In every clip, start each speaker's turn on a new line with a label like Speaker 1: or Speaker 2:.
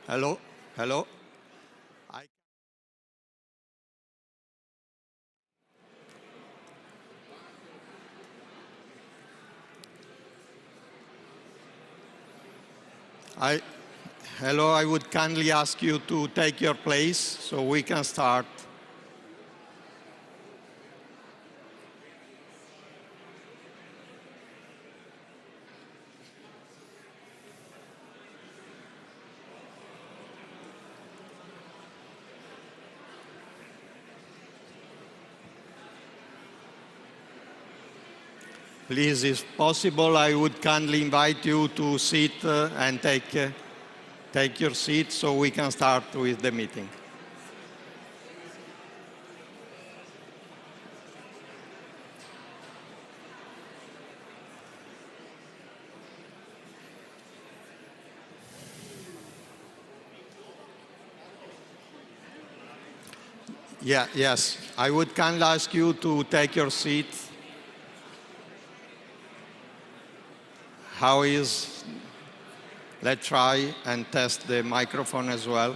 Speaker 1: Hello, hello. Hello, I would kindly ask you to take your place so we can start. Please, if possible, I would kindly invite you to sit and take your seat so we can start with the meeting. Yes, I would kindly ask you to take your seat. How is? Let's try and test the microphone as well.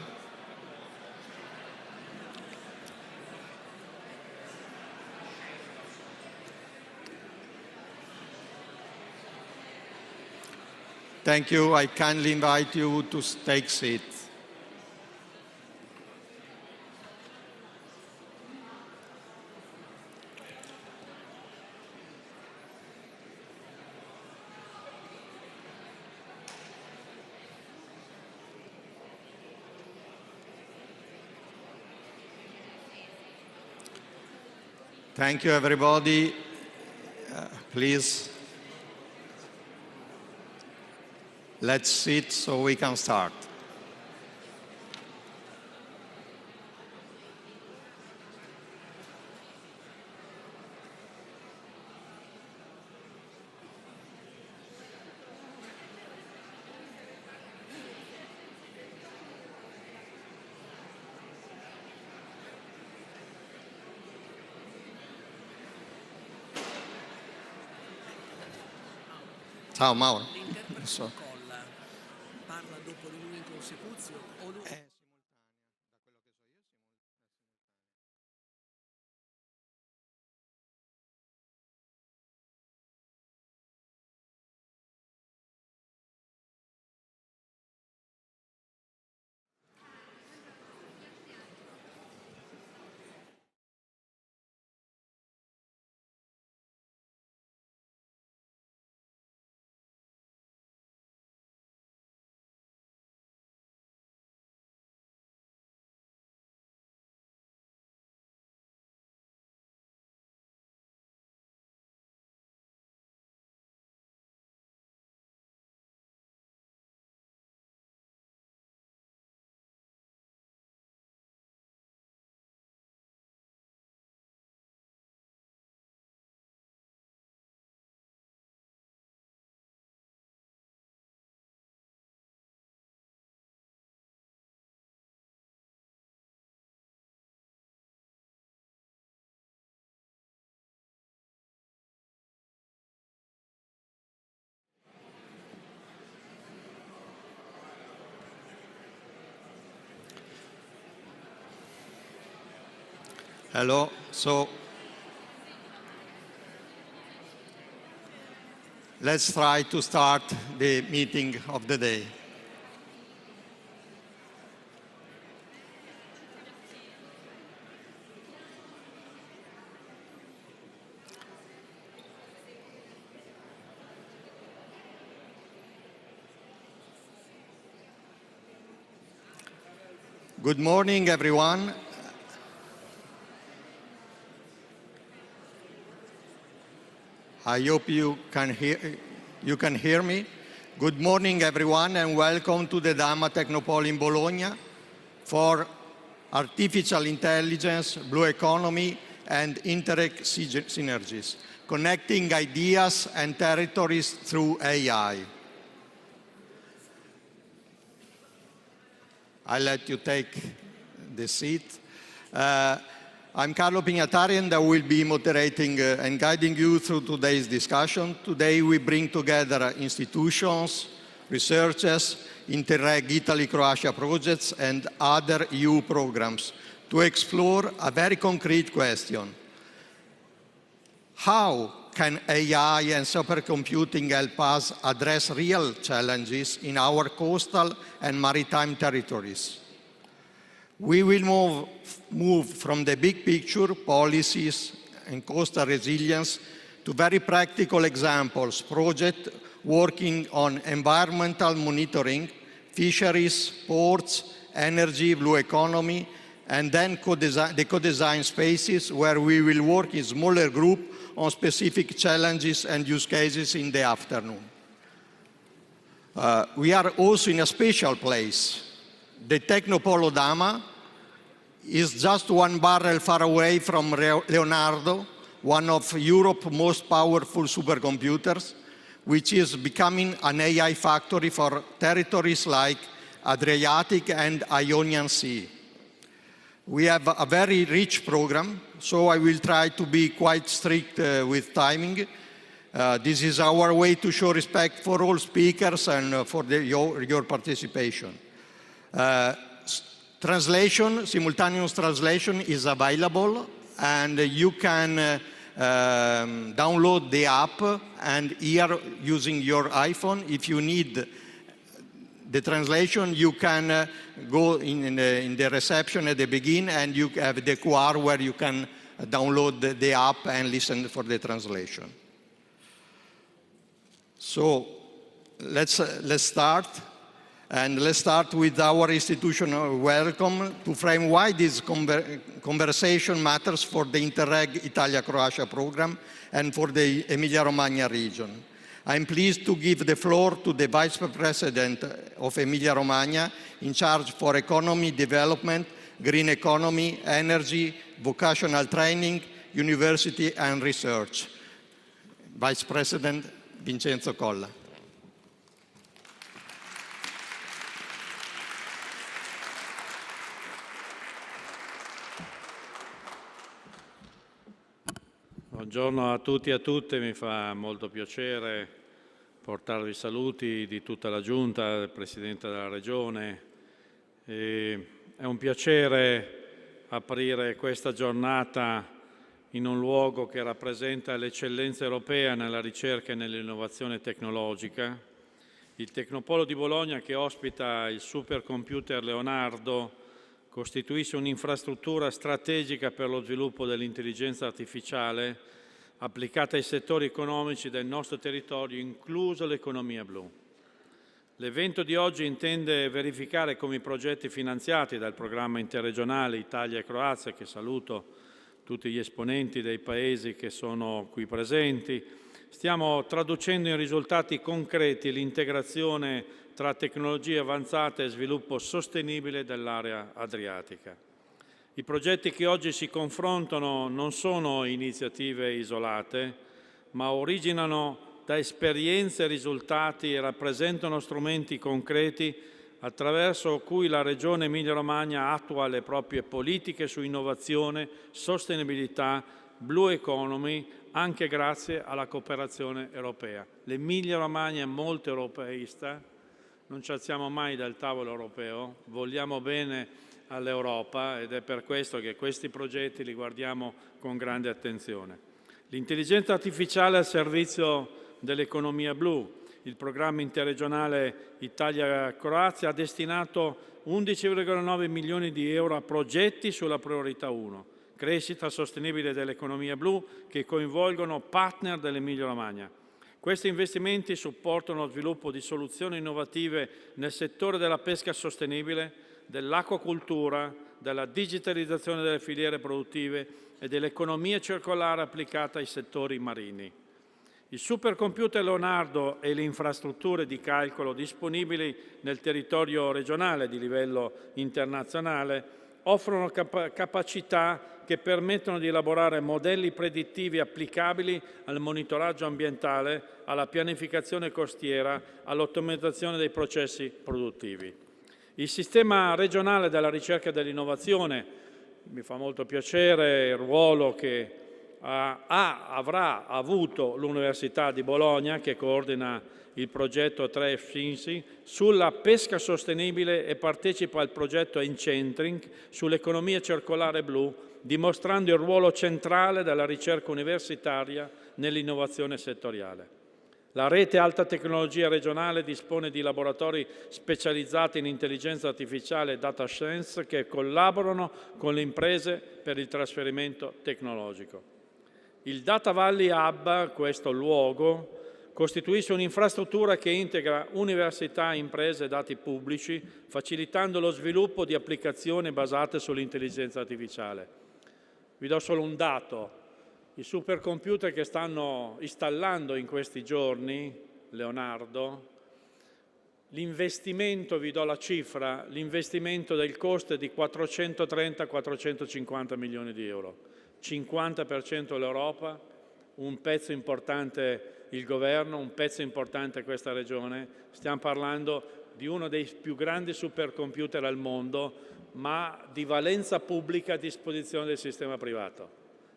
Speaker 1: Thank you. I kindly invite you to take seat. Thank you, everybody. Please, let's sit so we can start. Ciao Mauro. So.
Speaker 2: Parla dopo di lui in consecuzione o lui...
Speaker 1: Hello. So let's try to start the meeting of the day. Good morning, everyone. I hope you can hear me. Good morning, everyone, and welcome to the Dama Tecnopolo in Bologna for Artificial Intelligence, Blue Economy, and Interreg Synergies, connecting ideas and territories through AI. I'll let you take the seat. I'm Carlo Pignatari, and I will be moderating and guiding you through today's discussion. Today we bring together institutions, researches, Interreg Italy-Croatia projects, and other EU programs to explore a very concrete question. How can AI and supercomputing help us address real challenges in our coastal and maritime territories? We will move from the big picture, policies, and coastal resilience to very practical examples, projects working on environmental monitoring, fisheries, ports, energy, blue economy, and then the co-design spaces where we will work in smaller groups on specific challenges and use cases in the afternoon. We are also in a special place. The Tecnopolo Dama is just 1 barrel far away from Leonardo, one of Europe's most powerful supercomputers, which is becoming an AI factory for territories like Adriatic and Ionian Sea. We have a very rich program, so I will try to be quite strict with timing. This is our way to show respect for all speakers and for your participation. Simultaneous translation is available, and you can download the app and hear using your iPhone. If you need the translation, you can go in the reception at the beginning, and you have the QR where you can download the app and listen for the translation. So let's start. And let's start with our institutional welcome to frame why this conversation matters for the Interreg Italia-Croatia program and for the Emilia-Romagna region. I'm pleased to give the floor to the Vice President of Emilia-Romagna in charge for economy development, green economy, energy, vocational training, university and research. Vice President Vincenzo Colla.
Speaker 3: Buongiorno a tutti e a tutte, mi fa molto piacere portarvi saluti di tutta la Giunta, del Presidente della Regione. È un piacere aprire questa giornata in un luogo che rappresenta l'eccellenza europea nella ricerca e nell'innovazione tecnologica. Il Tecnopolo di Bologna, che ospita il supercomputer Leonardo, costituisce un'infrastruttura strategica per lo sviluppo dell'intelligenza artificiale applicata ai settori economici del nostro territorio, incluso l'economia blu. L'evento di oggi intende verificare come i progetti finanziati dal programma interregionale Italia e Croazia, che saluto tutti gli esponenti dei paesi che sono qui presenti, stiamo traducendo in risultati concreti l'integrazione tra tecnologie avanzate e sviluppo sostenibile dell'area adriatica. I progetti che oggi si confrontano non sono iniziative isolate, ma originano da esperienze e risultati e rappresentano strumenti concreti attraverso cui la Regione Emilia-Romagna attua le proprie politiche su innovazione, sostenibilità, blue economy, anche grazie alla cooperazione europea. L'Emilia-Romagna è molto europeista, non ci alziamo mai dal tavolo europeo, vogliamo bene all'Europa ed è per questo che questi progetti li guardiamo con grande attenzione. L'intelligenza artificiale al servizio dell'economia blu. Il programma interregionale Italia-Croazia ha destinato 11,9 milioni di euro a progetti sulla priorità 1, crescita sostenibile dell'economia blu, che coinvolgono partner dell'Emilia-Romagna. Questi investimenti supportano lo sviluppo di soluzioni innovative nel settore della pesca sostenibile, dell'acquacultura, della digitalizzazione delle filiere produttive e dell'economia circolare applicata ai settori marini. Il supercomputer Leonardo e le infrastrutture di calcolo disponibili nel territorio regionale di livello internazionale offrono capacità che permettono di elaborare modelli predittivi applicabili al monitoraggio ambientale, alla pianificazione costiera, all'ottimizzazione dei processi produttivi. Il sistema regionale della ricerca e dell'innovazione, mi fa molto piacere il ruolo che avrà avuto l'Università di Bologna, che coordina il progetto 3 Fisheries, sulla pesca sostenibile e partecipa al progetto Eccentric sull'economia circolare blu, dimostrando il ruolo centrale della ricerca universitaria nell'innovazione settoriale. La rete alta tecnologia regionale dispone di laboratori specializzati in intelligenza artificiale e data science che collaborano con le imprese per il trasferimento tecnologico. Il Data Valley Hub, questo luogo, costituisce un'infrastruttura che integra università, imprese e dati pubblici, facilitando lo sviluppo di applicazioni basate sull'intelligenza artificiale. Vi do solo un dato. I supercomputer che stanno installando in questi giorni, Leonardo, l'investimento, vi do la cifra, l'investimento del costo è di 430-450 milioni di euro. 50% l'Europa, un pezzo importante il governo, un pezzo importante questa regione. Stiamo parlando di uno dei più grandi supercomputer al mondo, ma di valenza pubblica a disposizione del sistema privato.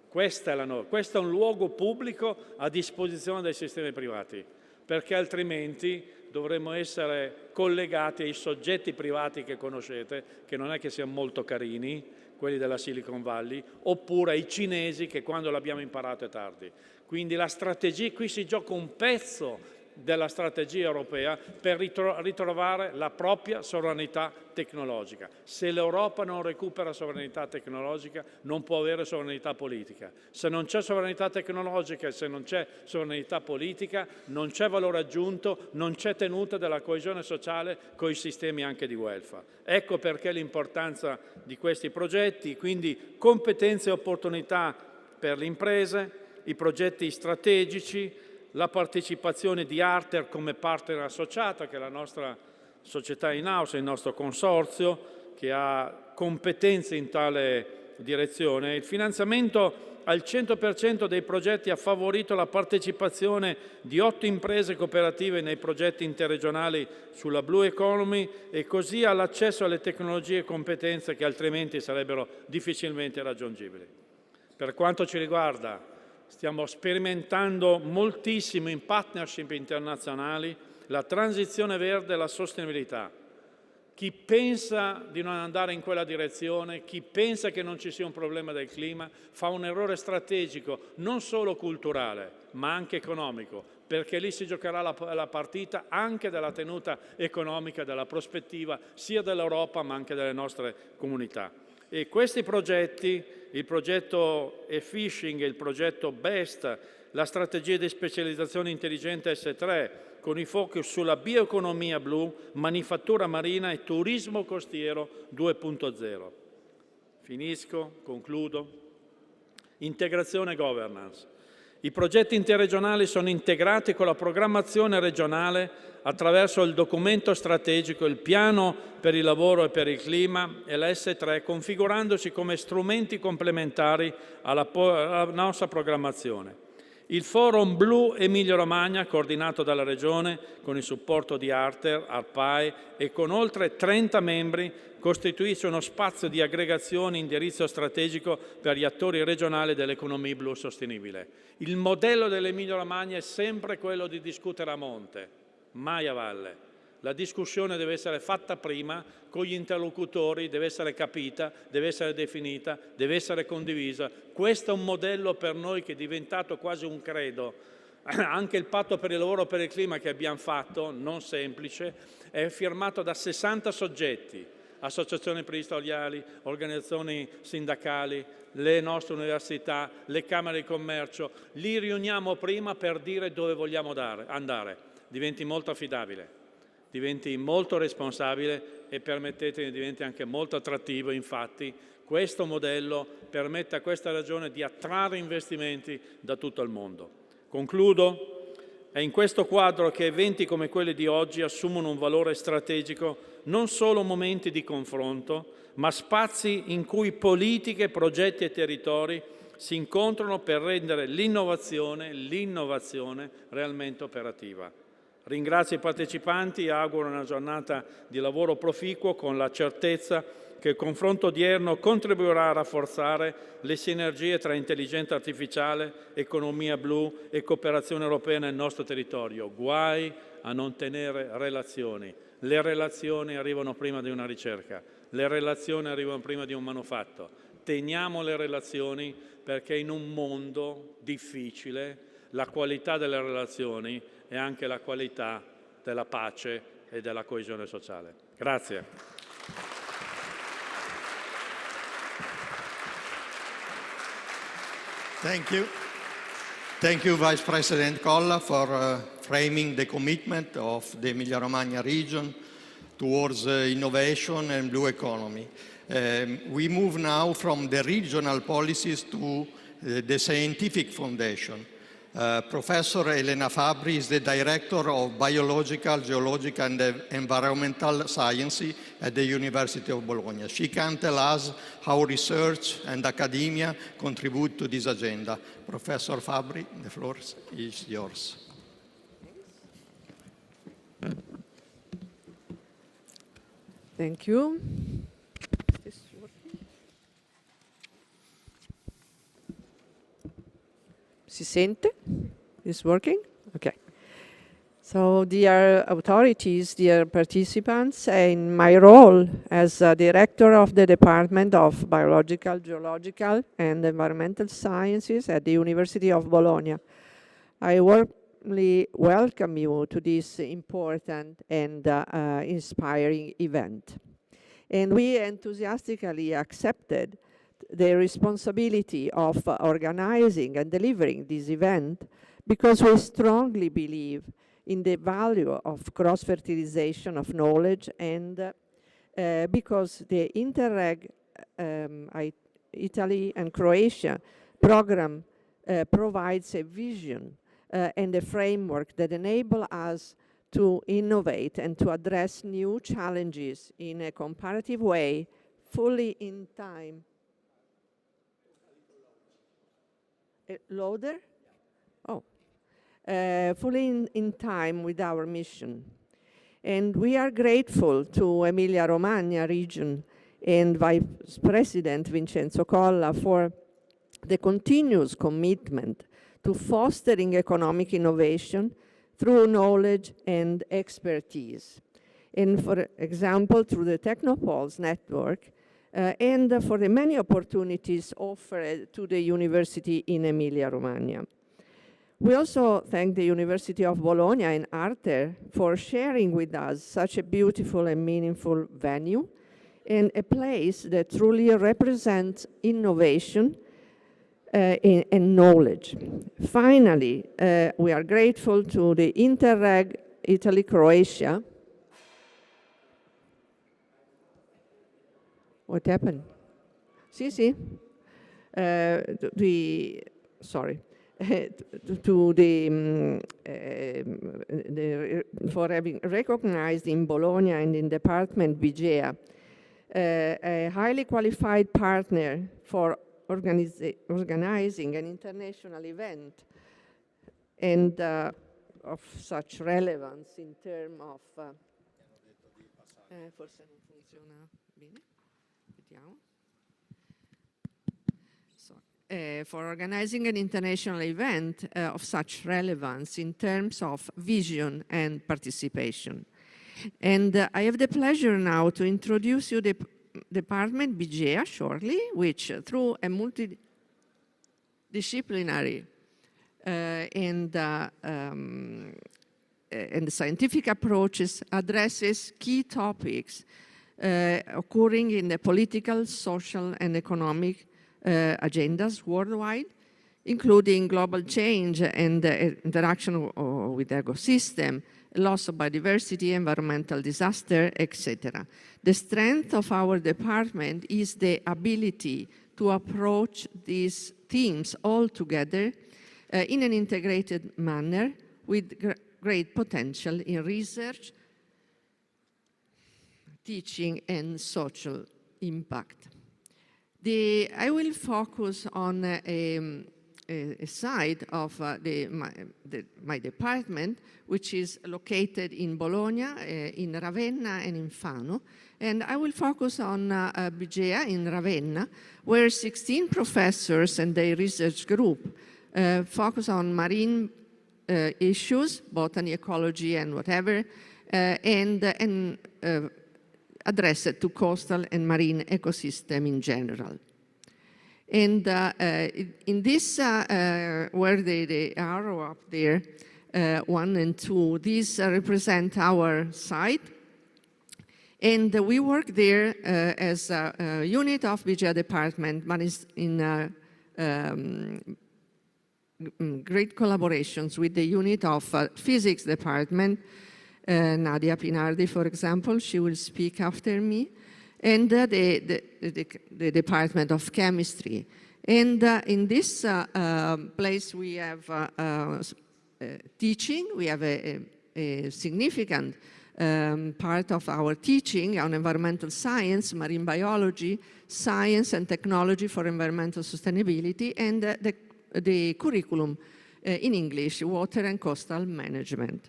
Speaker 3: Questo è un luogo pubblico a disposizione dei sistemi privati, perché altrimenti dovremmo essere collegati ai soggetti privati che conoscete, che non è che siano molto carini, quelli della Silicon Valley, oppure ai cinesi che quando l'abbiamo imparato è tardi. Quindi la strategia, qui si gioca un pezzo della strategia europea per ritrovare la propria sovranità tecnologica. Se l'Europa non recupera sovranità tecnologica non può avere sovranità politica. Se non c'è sovranità tecnologica e se non c'è sovranità politica non c'è valore aggiunto, non c'è tenuta della coesione sociale con i sistemi anche di welfare. Ecco perché l'importanza di questi progetti, quindi competenze e opportunità per le imprese, i progetti strategici, la partecipazione di Arter come partner associata, che è la nostra società in house, il nostro consorzio, che ha competenze in tale direzione. Il finanziamento al 100% dei progetti ha favorito la partecipazione di 8 imprese cooperative nei progetti interregionali sulla Blue Economy e così all'accesso alle tecnologie e competenze che altrimenti sarebbero difficilmente raggiungibili. Per quanto ci riguarda, stiamo sperimentando moltissimo in partnership internazionali la transizione verde e la sostenibilità. Chi pensa di non andare in quella direzione, chi pensa che non ci sia un problema del clima, fa un errore strategico, non solo culturale, ma anche economico, perché lì si giocherà la partita anche della tenuta economica, della prospettiva sia dell'Europa ma anche delle nostre comunità. E questi progetti, il progetto e-fishing e il progetto BEST, la strategia di specializzazione intelligente S3, con i focus sulla bioeconomia blu, manifattura marina e turismo costiero 2.0. Finisco, concludo. Integrazione e governance. I progetti interregionali sono integrati con la programmazione regionale attraverso il documento strategico, il piano per il lavoro e per il clima e la S3, configurandosi come strumenti complementari alla nostra programmazione. Il Forum Blu Emilia-Romagna, coordinato dalla Regione con il supporto di Arter, ARPAE e con oltre 30 membri, costituisce uno spazio di aggregazione e indirizzo strategico per gli attori regionali dell'economia blu sostenibile. Il modello dell'Emilia-Romagna è sempre quello di discutere a monte, mai a valle. La discussione deve essere fatta prima, con gli interlocutori, deve essere capita, deve essere definita, deve essere condivisa. Questo è un modello per noi che è diventato quasi un credo. Anche il patto per il lavoro e per il clima che abbiamo fatto, non semplice, è firmato da 60 soggetti, associazioni imprenditoriali, organizzazioni sindacali, le nostre università, le camere di commercio. Li riuniamo prima per dire dove vogliamo andare. Diventi molto affidabile, diventi molto responsabile e permettetemi, diventi anche molto attrattivo. Infatti questo modello permette a questa regione di attrarre investimenti da tutto il mondo. Concludo. È in questo quadro che eventi come quelli di oggi assumono un valore strategico, non solo momenti di confronto, ma spazi in cui politiche, progetti e territori si incontrano per rendere l'innovazione realmente operativa. Ringrazio i partecipanti e auguro una giornata di lavoro proficuo con la certezza che il confronto odierno contribuirà a rafforzare le sinergie tra intelligenza artificiale, economia blu e cooperazione europea nel nostro territorio. Guai a non tenere relazioni. Le relazioni arrivano prima di una ricerca, le relazioni arrivano prima di un manufatto. Teniamo le relazioni perché in un mondo difficile la qualità delle relazioni è anche la qualità della pace e della coesione sociale. Grazie.
Speaker 1: Thank you. Thank you, Vice President Colla, for framing the commitment of the Emilia-Romagna region towards innovation and blue economy. We move now from the regional policies to the scientific foundation. Professor Elena Fabbri is the Director of Biological, Geological and Environmental Sciences at the University of Bologna. She can tell us how research and academia contribute to this agenda. Professor Fabbri, the floor is yours.
Speaker 4: Thank you. Is this working? Si sente? Is working? Okay. So, dear authorities, dear participants, in my role as Director of the Department of Biological, Geological and Environmental Sciences at the University of Bologna, I warmly welcome you to this important and inspiring event. And we enthusiastically accepted the responsibility of organizing and delivering this event because we strongly believe in the value of cross-fertilization of knowledge and because the Interreg Italy and Croatia program provides a vision and a framework that enable us to innovate and to address new challenges in a comparative way, fully in time. Loader? Oh. Fully in time with our mission. And we are grateful to Emilia-Romagna region and Vice President Vincenzo Colla for the continuous commitment to fostering economic innovation through knowledge and expertise. And for example, through the Tecnopols network, and for the many opportunities offered to the university in Emilia-Romagna. We also thank the University of Bologna and Arte for sharing with us such a beautiful and meaningful venue and a place that truly represents innovation and knowledge. Finally, we are grateful to the Interreg Italy-Croatia. What happened? Sì. For having recognized in Bologna and in Department Vigea a highly qualified partner for organizing an international event and of such relevance in terms of forse non funziona bene. Vediamo. For organizing an international event of such relevance in terms of vision and participation. And I have the pleasure now to introduce you the Department Vigea shortly, which through a multidisciplinary and scientific approaches addresses key topics occurring in the political, social, and economic agendas worldwide, including global change and interaction with the ecosystem, loss of biodiversity, environmental disaster, etc. The strength of our department is the ability to approach these themes all together in an integrated manner with great potential in research, teaching, and social impact. I will focus on a site of my department, which is located in Bologna, in Ravenna, and in Fano. And I will focus on BGEA in Ravenna, where 16 professors and their research group focus on marine issues, botany, ecology, and whatever, and address it to coastal and marine ecosystem in general. And in this, where the arrow up there, 1 and 2, these represent our site. And we work there as a unit of BGEA department, but is in great collaborations with the unit of physics department, Nadia Pinardi, for example, she will speak after me, and the Department of Chemistry. And in this place we have teaching, we have a significant part of our teaching on environmental science, marine biology, science and technology for environmental sustainability, and the curriculum in English, water and coastal management.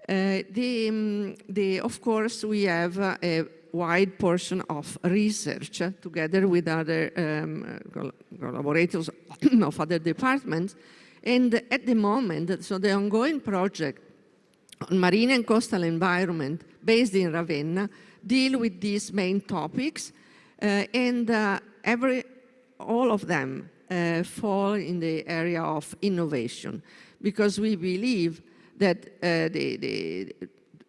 Speaker 4: Of course, we have a wide portion of research together with other collaborators of other departments. And at the moment, so the ongoing project on marine and coastal environment based in Ravenna deal with these main topics, and all of them fall in the area of innovation, because we believe that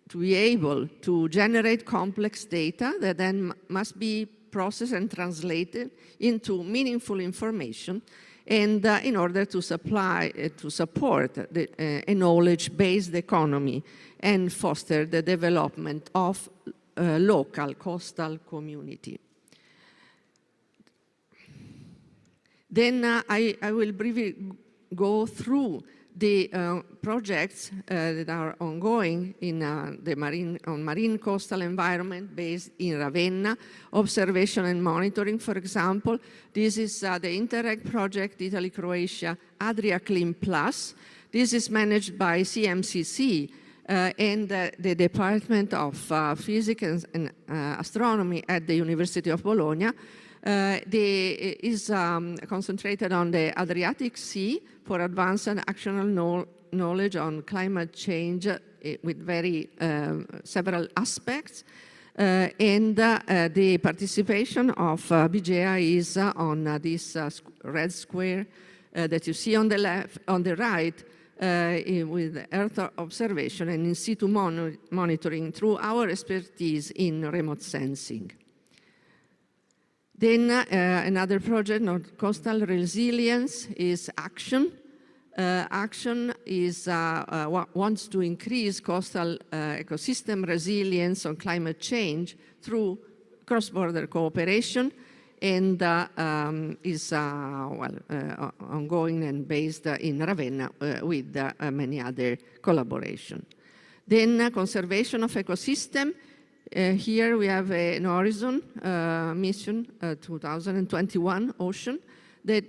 Speaker 4: to be able to generate complex data that then must be processed and translated into meaningful information, and in order to support a knowledge-based economy and foster the development of local coastal community. Then I will briefly go through the projects that are ongoing in on marine coastal environment based in Ravenna, observation and monitoring, for example. This is the Interreg project, Italy-Croatia, Adriatic Blue Plus. This is managed by CMCC and the Department of Physics and Astronomy at the University of Bologna. Is concentrated on the Adriatic Sea for advanced and actionable knowledge on climate change with very several aspects. And the participation of BGEA is on this red square that you see on the left, on the right, with Earth observation and in situ monitoring through our expertise in remote sensing. Then another project on coastal resilience is Action. Action is, wants to increase coastal ecosystem resilience on climate change through cross-border cooperation, and is ongoing and based in Ravenna with many other collaboration. Then conservation of ecosystem. Here we have an Horizon mission 2021 Ocean that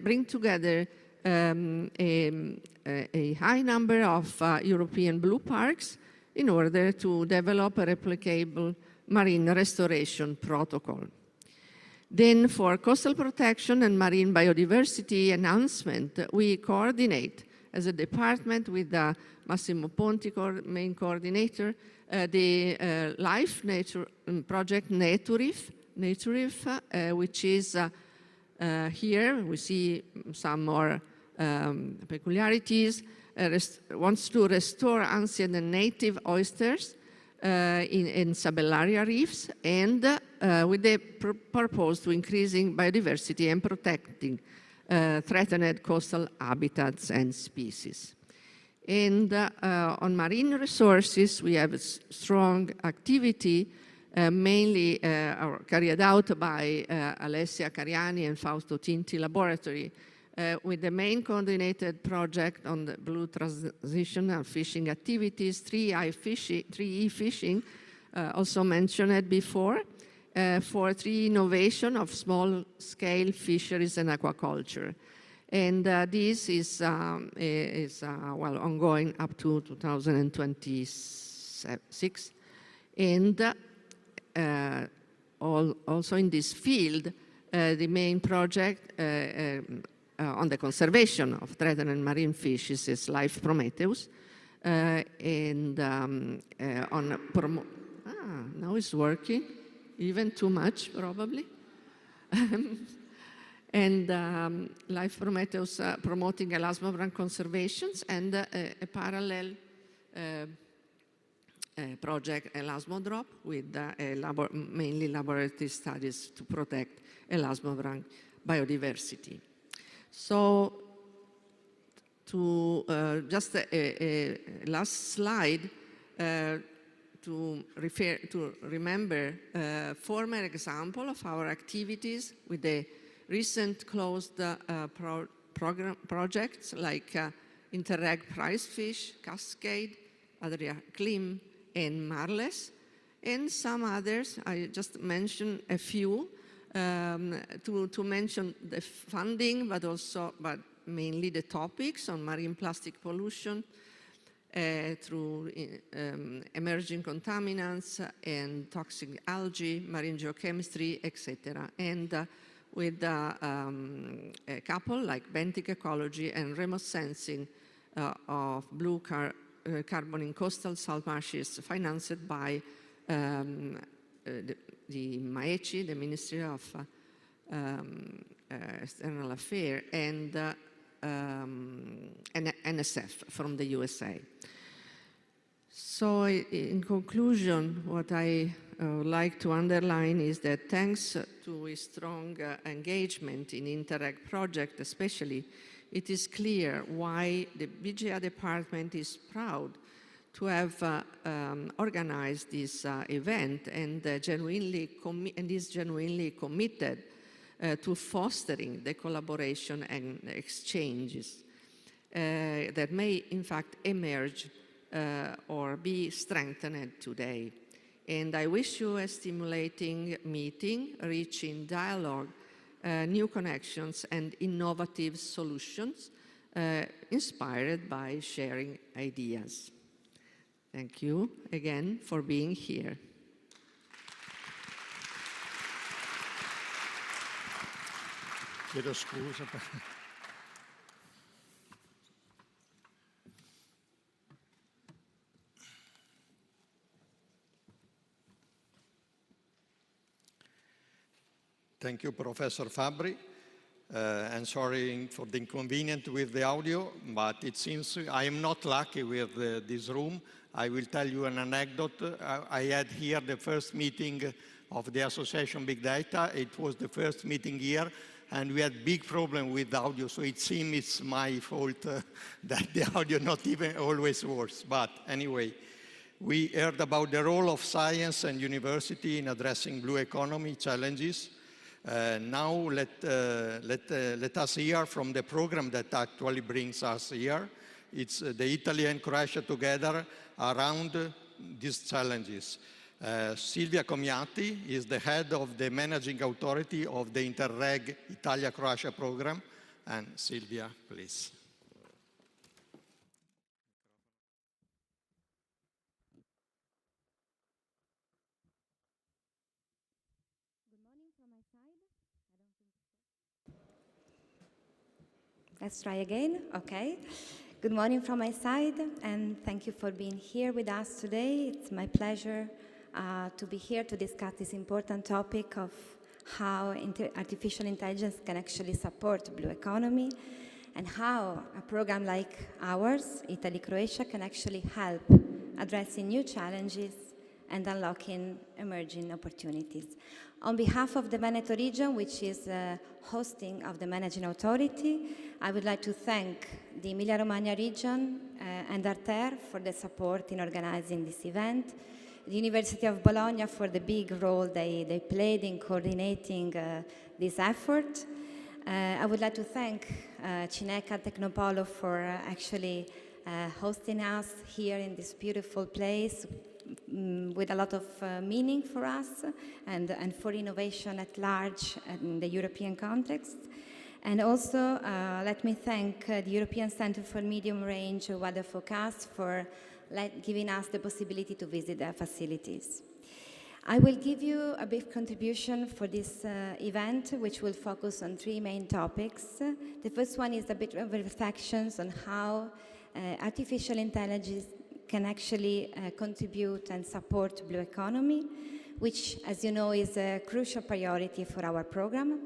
Speaker 4: bring together a high number of European blue parks in order to develop a replicable marine restoration protocol. Then for coastal protection and marine biodiversity enhancement, we coordinate as a department with Massimo Ponti, main coordinator, the Life Nature project Naturif, which is here we see some more peculiarities, wants to restore ancient and native oysters in subellaria reefs, and with the purpose to increasing biodiversity and protecting threatened coastal habitats and species. And on marine resources, we have a strong activity, mainly carried out by Alessia Cariani and Fausto Tinti Laboratory, with the main coordinated project on the blue transition and fishing activities, 3E fishing, also mentioned before, for 3 innovation of small-scale fisheries and aquaculture. And this is well, ongoing up to 2026. And also in this field, the main project on the conservation of threatened marine fishes is Life Prometheus. And now it's working, even too much probably. And Life Prometheus promoting elasmobranch conservations, and a parallel project Elasmodrop with mainly laboratory studies to protect elasmobranch biodiversity. So to just a last slide to remember a former example of our activities with the recent closed projects like Interreg Prizefish, Cascade, Adriatic Blue and Marles, and some others. I just mentioned a few to mention the funding, but mainly the topics on marine plastic pollution through emerging contaminants and toxic algae, marine geochemistry, etc. And with a couple like benthic ecology and remote sensing of blue carbon in coastal salt marshes, financed by the MAECI, the Ministry of External Affairs, and NSF from the USA. So in conclusion, what I would like to underline is that thanks to a strong engagement in Interreg project especially, it is clear why the BGA department is proud to have organized this event and is genuinely committed to fostering the collaboration and exchanges that may in fact emerge or be strengthened today. And I wish you a stimulating meeting, rich in dialogue, new connections and innovative solutions inspired by sharing ideas. Thank you again for being here.
Speaker 1: Chiedo scusa. Thank you, Professor Fabbri. And sorry for the inconvenience with the audio, but it seems I am not lucky with this room. I will tell you an anecdote. I had here the first meeting of the Association Big Data. It was the first meeting here, and we had big problem with the audio, so it seems it's my fault that the audio not even always works. But anyway, we heard about the role of science and university in addressing blue economy challenges. Now let us hear from the program that actually brings us here. It's the Italy and Croatia together around these challenges. Silvia Comiati is the head of the managing authority of the Interreg Italia-Croatia program. And Silvia, please.
Speaker 5: Good morning from my side. Let's try again. Okay. Good morning from my side, and thank you for being here with us today. It's my pleasure to be here to discuss this important topic of how artificial intelligence can actually support blue economy and how a program like ours, Italy-Croatia, can actually help addressing new challenges and unlocking emerging opportunities. On behalf of the Veneto region, which is hosting of the managing authority, I would like to thank the Emilia-Romagna region and Arter for the support in organizing this event, the University of Bologna for the big role they played in coordinating this effort. I would like to thank Cineca Tecnopolo for actually hosting us here in this beautiful place, with a lot of meaning for us and for innovation at large in the European context. And also, let me thank the European Centre for Medium Range Weather Forecast for giving us the possibility to visit their facilities. I will give you a brief contribution for this event, which will focus on three main topics. The first one is a bit of reflections on how artificial intelligence can actually contribute and support blue economy, which, as you know, is a crucial priority for our program.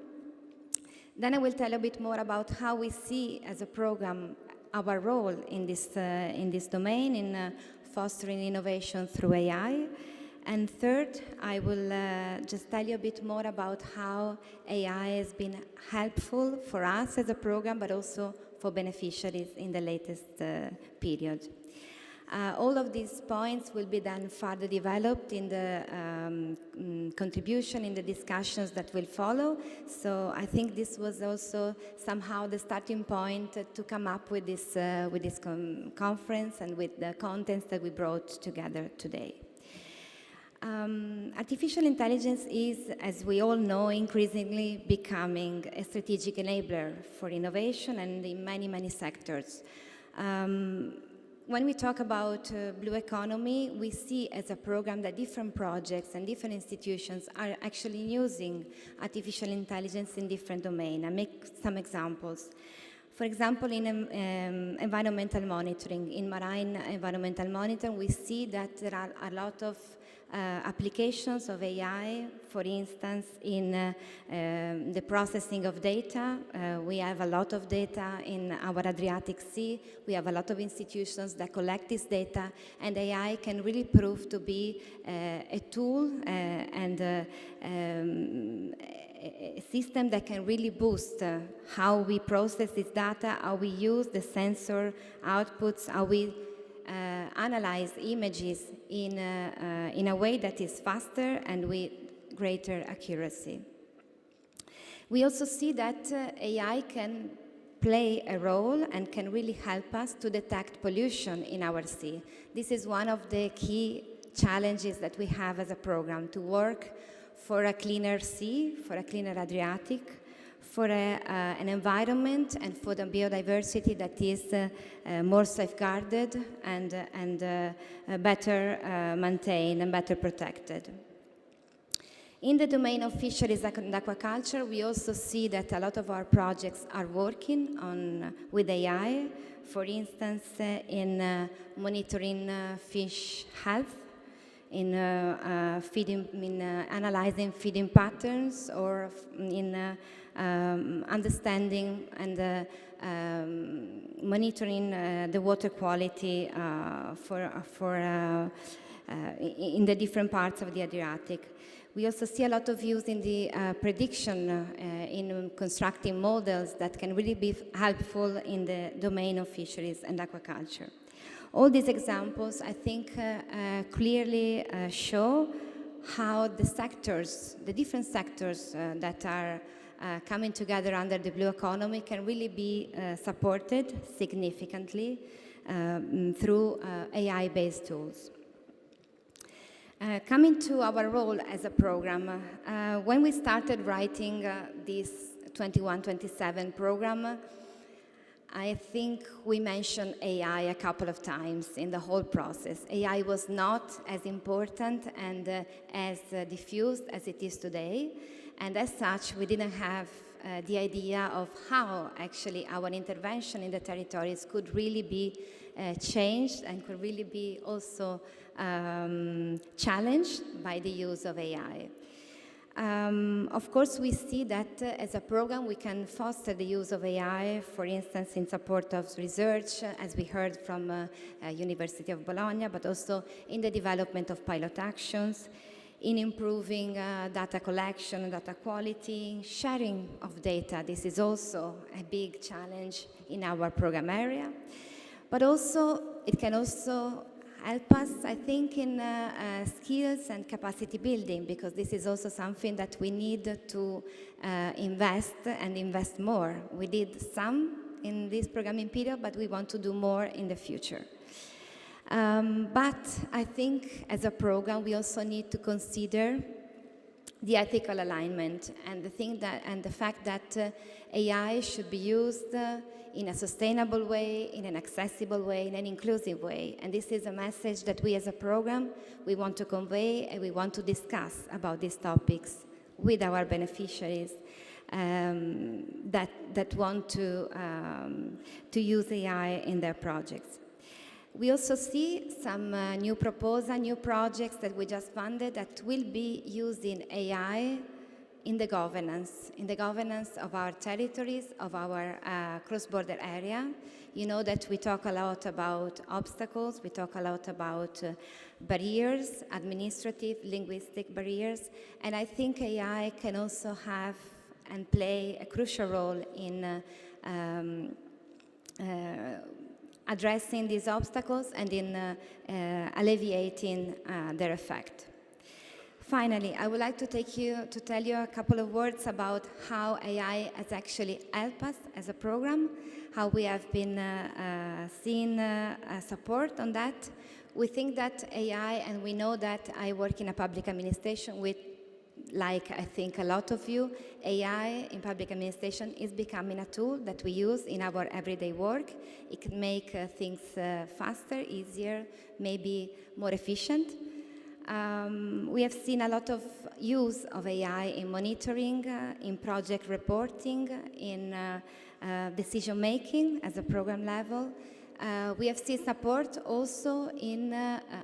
Speaker 5: Then I will tell a bit more about how we see as a program our role in this domain in fostering innovation through AI. And third, I will just tell you a bit more about how AI has been helpful for us as a program, but also for beneficiaries in the latest period. All of these points will be then further developed in the contribution, in the discussions that will follow. So I think this was also somehow the starting point to come up with this conference and with the contents that we brought together today. Artificial intelligence is, as we all know, increasingly becoming a strategic enabler for innovation and in many, many sectors. When we talk about blue economy, we see as a program that different projects and different institutions are actually using artificial intelligence in different domains. I make some examples. For example, in environmental monitoring, in marine environmental monitoring, we see that there are a lot of applications of AI, for instance, in the processing of data. We have a lot of data in our Adriatic Sea. We have a lot of institutions that collect this data, and AI can really prove to be a tool and a system that can really boost how we process this data, how we use the sensor outputs, how we analyze images in a way that is faster and with greater accuracy. We also see that AI can play a role and can really help us to detect pollution in our sea. This is one of the key challenges that we have as a program, to work for a cleaner sea, for a cleaner Adriatic, for an environment and for the biodiversity that is more safeguarded and better maintained and better protected. In the domain of fisheries and aquaculture, we also see that a lot of our projects are working with AI, for instance, in monitoring fish health, in analyzing feeding patterns, or in understanding and monitoring the water quality in the different parts of the Adriatic. We also see a lot of use in the prediction in constructing models that can really be helpful in the domain of fisheries and aquaculture. All these examples, I think, clearly show how the different sectors that are coming together under the blue economy can really be supported significantly through AI-based tools. Coming to our role as a program, when we started writing this 21-27 program, I think we mentioned AI a couple of times in the whole process. AI was not as important and as diffused as it is today, and as such, we didn't have the idea of how actually our intervention in the territories could really be changed and could really be also challenged by the use of AI. Of course, we see that as a program we can foster the use of AI, for instance, in support of research, as we heard from University of Bologna, but also in the development of pilot actions, in improving data collection, data quality, sharing of data. This is also a big challenge in our program area. But also, it can also help us, I think, in skills and capacity building, because this is also something that we need to invest and invest more. We did some in this programming period, but we want to do more in the future. But I think as a program, we also need to consider the ethical alignment and the fact that AI should be used in a sustainable way, in an accessible way, in an inclusive way. And this is a message that we as a program, we want to convey and we want to discuss about these topics with our beneficiaries that want to use AI in their projects. We also see some new proposals, new projects that we just funded that will be using AI in the governance of our territories, of our cross-border area. You know that we talk a lot about obstacles, we talk a lot about barriers, administrative, linguistic barriers, and I think AI can also have and play a crucial role in addressing these obstacles and in alleviating their effect. Finally, I would like to tell you a couple of words about how AI has actually helped us as a program, how we have been seeing support on that. We think that AI, and we know that I work in a public administration with, like I think a lot of you, AI in public administration is becoming a tool that we use in our everyday work. It can make things faster, easier, maybe more efficient. We have seen a lot of use of AI in monitoring, in project reporting, in decision making at the program level. We have seen support also in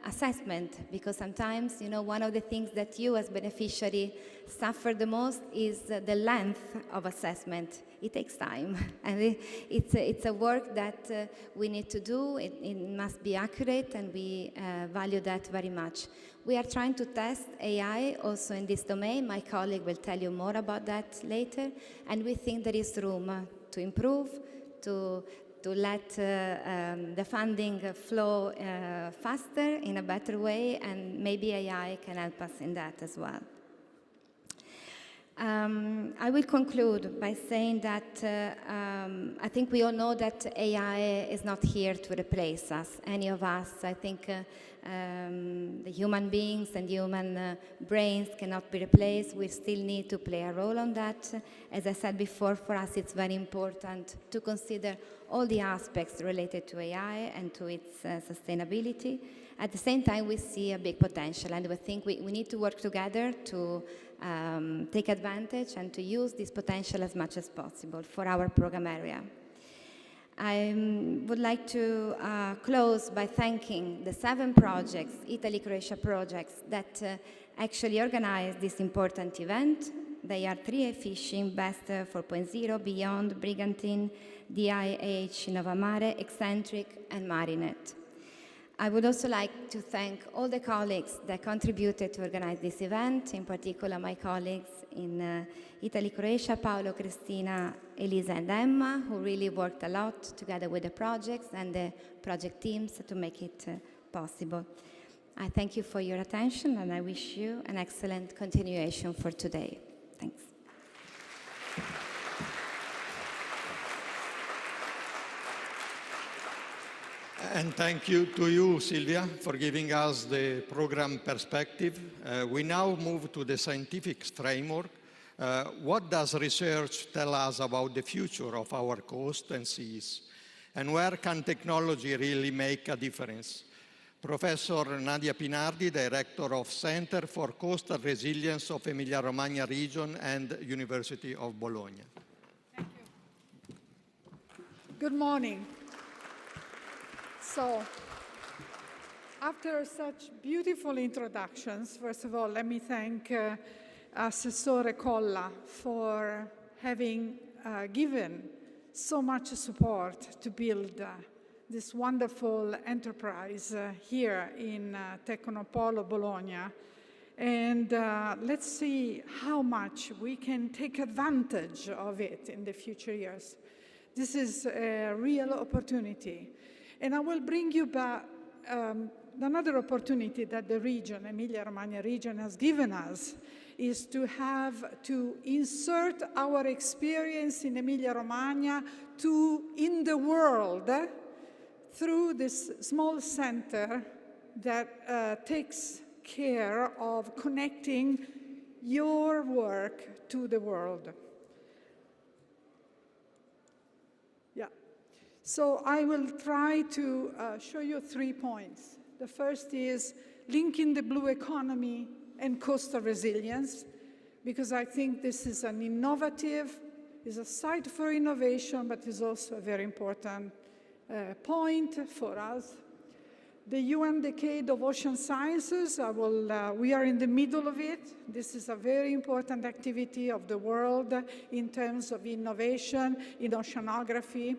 Speaker 5: assessment, because sometimes, you know, one of the things that you as beneficiary suffer the most is the length of assessment. It takes time, and it's a work that we need to do. It must be accurate, and we value that very much. We are trying to test AI also in this domain. My colleague will tell you more about that later, and we think there is room to improve, to let the funding flow faster in a better way, and maybe AI can help us in that as well. I will conclude by saying that I think we all know that AI is not here to replace us, any of us. I think the human beings and human brains cannot be replaced. We still need to play a role on that. As I said before, for us it's very important to consider all the aspects related to AI and to its sustainability. At the same time, we see a big potential, and we think we need to work together to take advantage and to use this potential as much as possible for our program area. I would like to close by thanking the 7 projects, Italy-Croatia projects, that actually organized this important event. They are 3 Fishing, Best 4.0, Beyond, Brigantine, DIH InnovaMare, Eccentric, and Marinet. I would also like to thank all the colleagues that contributed to organize this event, in particular my colleagues in Italy-Croatia, Paolo, Cristina, Elisa, and Emma, who really worked a lot together with the projects and the project teams to make it possible. I thank you for your attention, and I wish you an excellent continuation for today. Thanks.
Speaker 1: And thank you to you, Silvia, for giving us the program perspective. We now move to the scientific framework. What does research tell us about the future of our coast and seas? And where can technology really make a difference? Professor Nadia Pinardi, Director of Center for Coastal Resilience of Emilia-Romagna Region and University of Bologna.
Speaker 6: Thank you. Good morning. So, after such beautiful introductions, first of all, let me thank Assessore Colla for having given so much support to build this wonderful enterprise here in Tecnopolo, Bologna. And let's see how much we can take advantage of it in the future years. This is a real opportunity. And I will bring you back another opportunity that the region, Emilia-Romagna region, has given us, is to insert our experience in Emilia-Romagna in the world through this small center that takes care of connecting your work to the world. Yeah. So I will try to show you 3 points. The first is linking the blue economy and coastal resilience, because I think this is an innovative, is a site for innovation, but is also a very important point for us. The UN Decade of Ocean Sciences, we are in the middle of it. This is a very important activity of the world in terms of innovation in oceanography,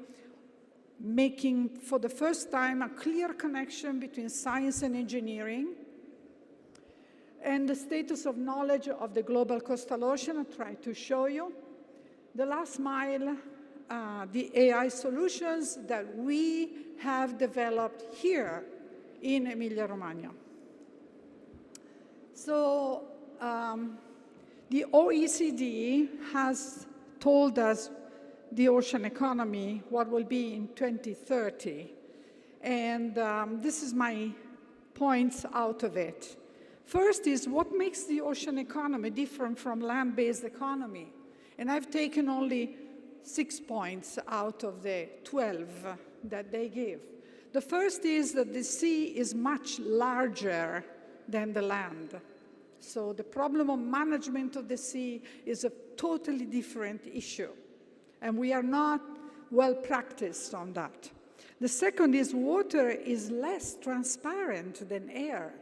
Speaker 6: making for the first time a clear connection between science and engineering, and the status of knowledge of the global coastal ocean. I'll try to show you. The last mile, the AI solutions that we have developed here in Emilia-Romagna. So the OECD has told us the ocean economy, what will be in 2030. And this is my points out of it. First is what makes the ocean economy different from land-based economy. And I've taken only 6 points out of the 12 that they give. The first is that the sea is much larger than the land. So the problem of management of the sea is a totally different issue. And we are not well practiced on that. The second is water is less transparent than air.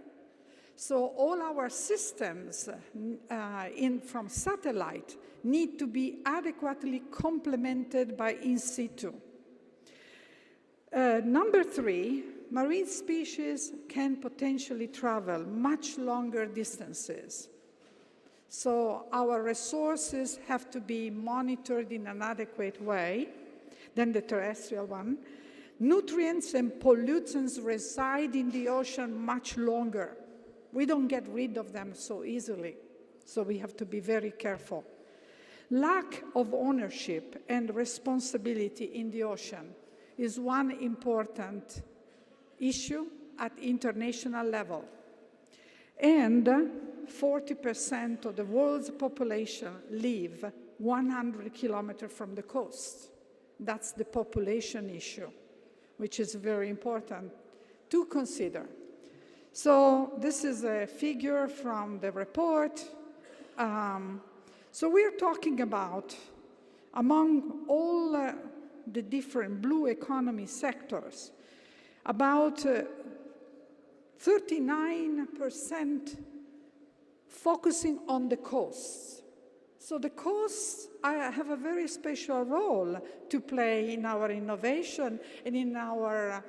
Speaker 6: So all our systems from satellite need to be adequately complemented by in situ. Number 3, marine species can potentially travel much longer distances. So our resources have to be monitored in an adequate way than the terrestrial one. Nutrients and pollutants reside in the ocean much longer. We don't get rid of them so easily, so we have to be very careful. Lack of ownership and responsibility in the ocean is one important issue at international level. And 40% of the world's population live 100 kilometers from the coast. That's the population issue, which is very important to consider. So this is a figure from the report. So we're talking about, among all the different blue economy sectors, about 39% focusing on the coasts. So the coasts have a very special role to play in our innovation and in our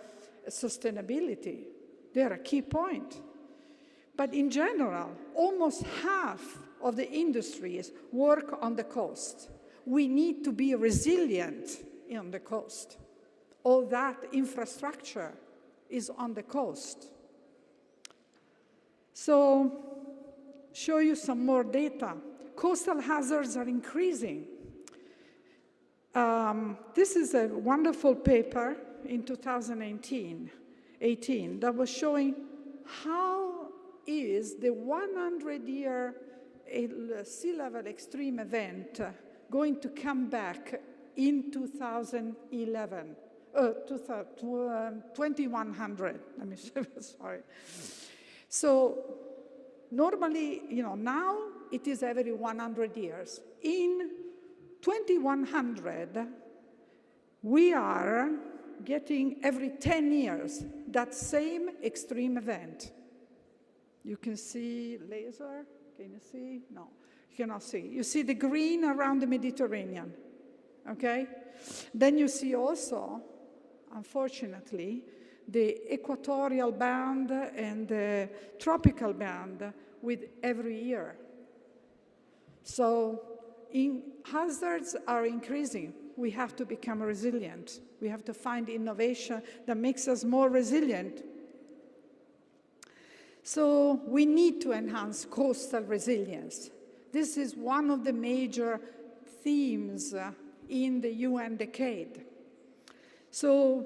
Speaker 6: sustainability. They're a key point. But in general, almost half of the industries work on the coast. We need to be resilient on the coast. All that infrastructure is on the coast. So, show you some more data. Coastal hazards are increasing. This is a wonderful paper in 2018 that was showing how is the 100-year sea level extreme event going to come back in 2100. Let me say, sorry. So normally, now it is every 100 years. In 2100, we are getting every 10 years that same extreme event. You can see laser. Can you see? No, you cannot see. You see the green around the Mediterranean, okay? Then you see also, unfortunately, the equatorial band and the tropical band with every year. So hazards are increasing. We have to become resilient. We have to find innovation that makes us more resilient. So we need to enhance coastal resilience. This is one of the major themes in the UN Decade. So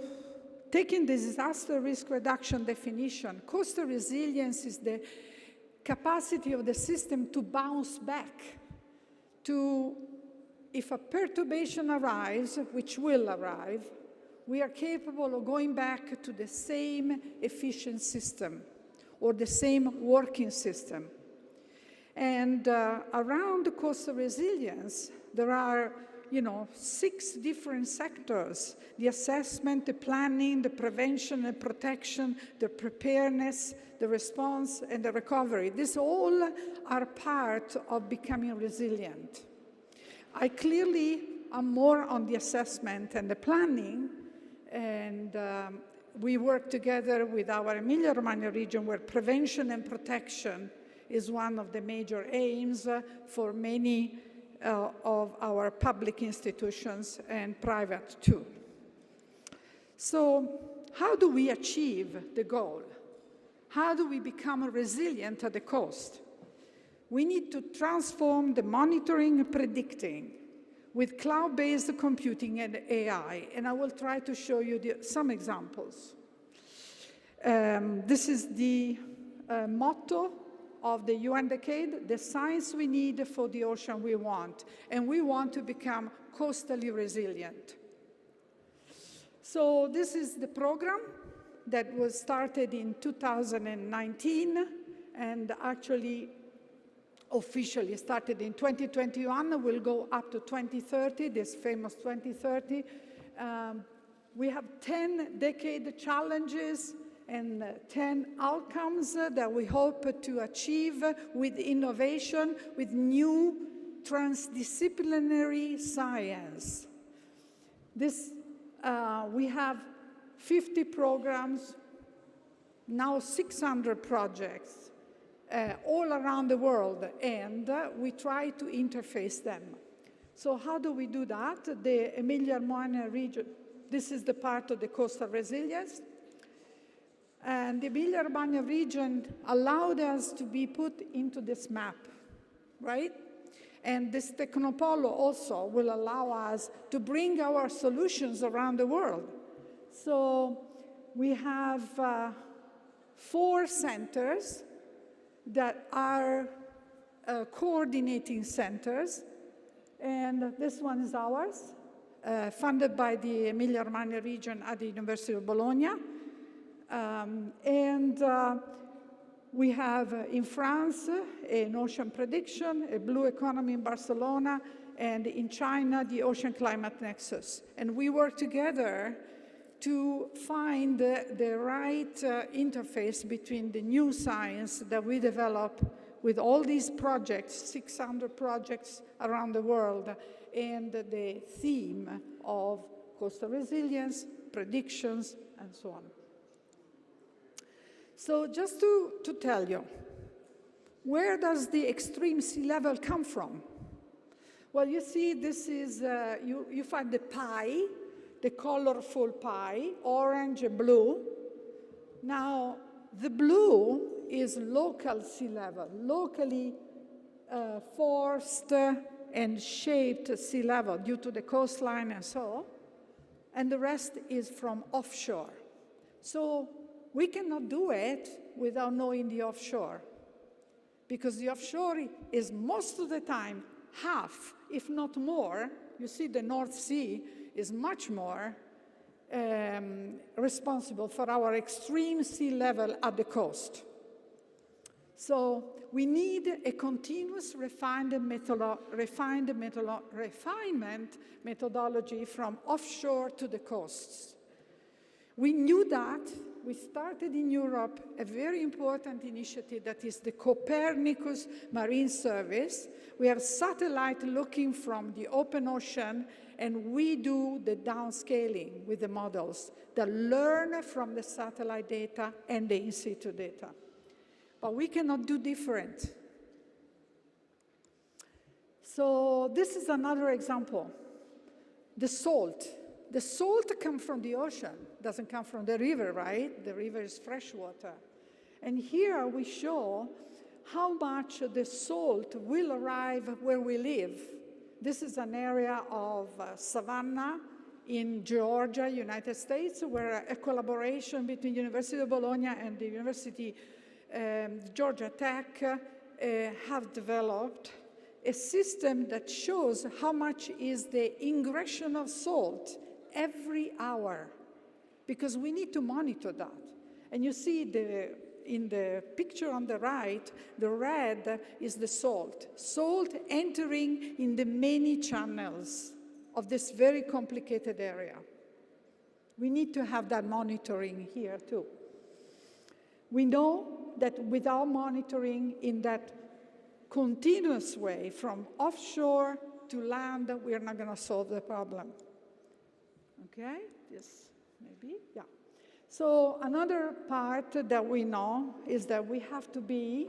Speaker 6: taking the disaster risk reduction definition, coastal resilience is the capacity of the system to bounce back to, if a perturbation arrives, which will arrive, we are capable of going back to the same efficient system or the same working system. And around the coastal resilience, there are 6 different sectors: the assessment, the planning, the prevention and protection, the preparedness, the response, and the recovery. These all are part of becoming resilient. I clearly am more on the assessment and the planning, and we work together with our Emilia-Romagna region, where prevention and protection is one of the major aims for many of our public institutions and private too. So how do we achieve the goal? How do we become resilient at the coast? We need to transform the monitoring and predicting with cloud-based computing and AI, and I will try to show you some examples. This is the motto of the UN Decade: the science we need for the ocean we want, and we want to become coastally resilient. So this is the program that was started in 2019 and actually officially started in 2021, will go up to 2030, this famous 2030. We have 10 decade challenges and 10 outcomes that we hope to achieve with innovation, with new transdisciplinary science. We have 50 programs, now 600 projects, all around the world, and we try to interface them. So how do we do that? The Emilia-Romagna region, this is the part of the coastal resilience, and the Emilia-Romagna region allowed us to be put into this map, right? And this Tecnopolo also will allow us to bring our solutions around the world. So we have 4 centers that are coordinating centers, and this one is ours, funded by the Emilia-Romagna region at the University of Bologna. We have in France an ocean prediction, a blue economy in Barcelona, and in China, the ocean climate nexus. And we work together to find the right interface between the new science that we develop with all these projects, 600 projects around the world, and the theme of coastal resilience, predictions, and so on. So just to tell you, where does the extreme sea level come from? Well, you see, this is, you find the pie, the colorful pie, orange and blue. Now, the blue is local sea level, locally forced and shaped sea level due to the coastline and so, and the rest is from offshore. So we cannot do it without knowing the offshore, because the offshore is most of the time half, if not more. You see, the North Sea is much more responsible for our extreme sea level at the coast. So we need a continuous refinement methodology from offshore to the coasts. We knew that. We started in Europe a very important initiative that is the Copernicus Marine Service. We have satellite looking from the open ocean, and we do the downscaling with the models that learn from the satellite data and the in situ data. But we cannot do different. So this is another example. The salt. The salt comes from the ocean, doesn't come from the river, right? The river is fresh water. And here we show how much the salt will arrive where we live. This is an area of savanna in Georgia, United States, where a collaboration between University of Bologna and the University Georgia Tech have developed a system that shows how much is the ingression of salt every hour, because we need to monitor that. And you see in the picture on the right, the red is the salt. Salt entering in the many channels of this very complicated area. We need to have that monitoring here too. We know that without monitoring in that continuous way from offshore to land, we are not going to solve the problem. Okay, this maybe, yeah. So another part that we know is that we have to be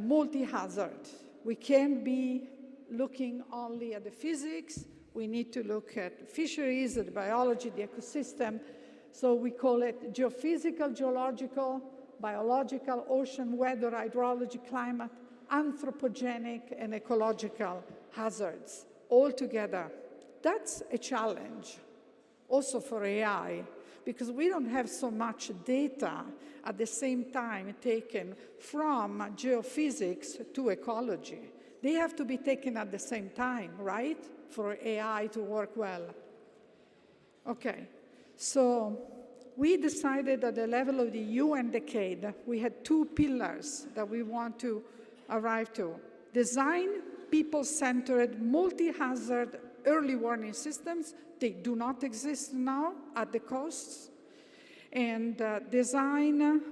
Speaker 6: multi-hazard. We can't be looking only at the physics. We need to look at fisheries, the biology, the ecosystem. So we call it geophysical, geological, biological, ocean, weather, hydrology, climate, anthropogenic, and ecological hazards all together. That's a challenge also for AI, because we don't have so much data at the same time taken from geophysics to ecology. They have to be taken at the same time, right, for AI to work well. Okay, so we decided at the level of the UN decade, we had 2 pillars that we want to arrive to. Design people-centered, multi-hazard early warning systems. They do not exist now at the coasts. And design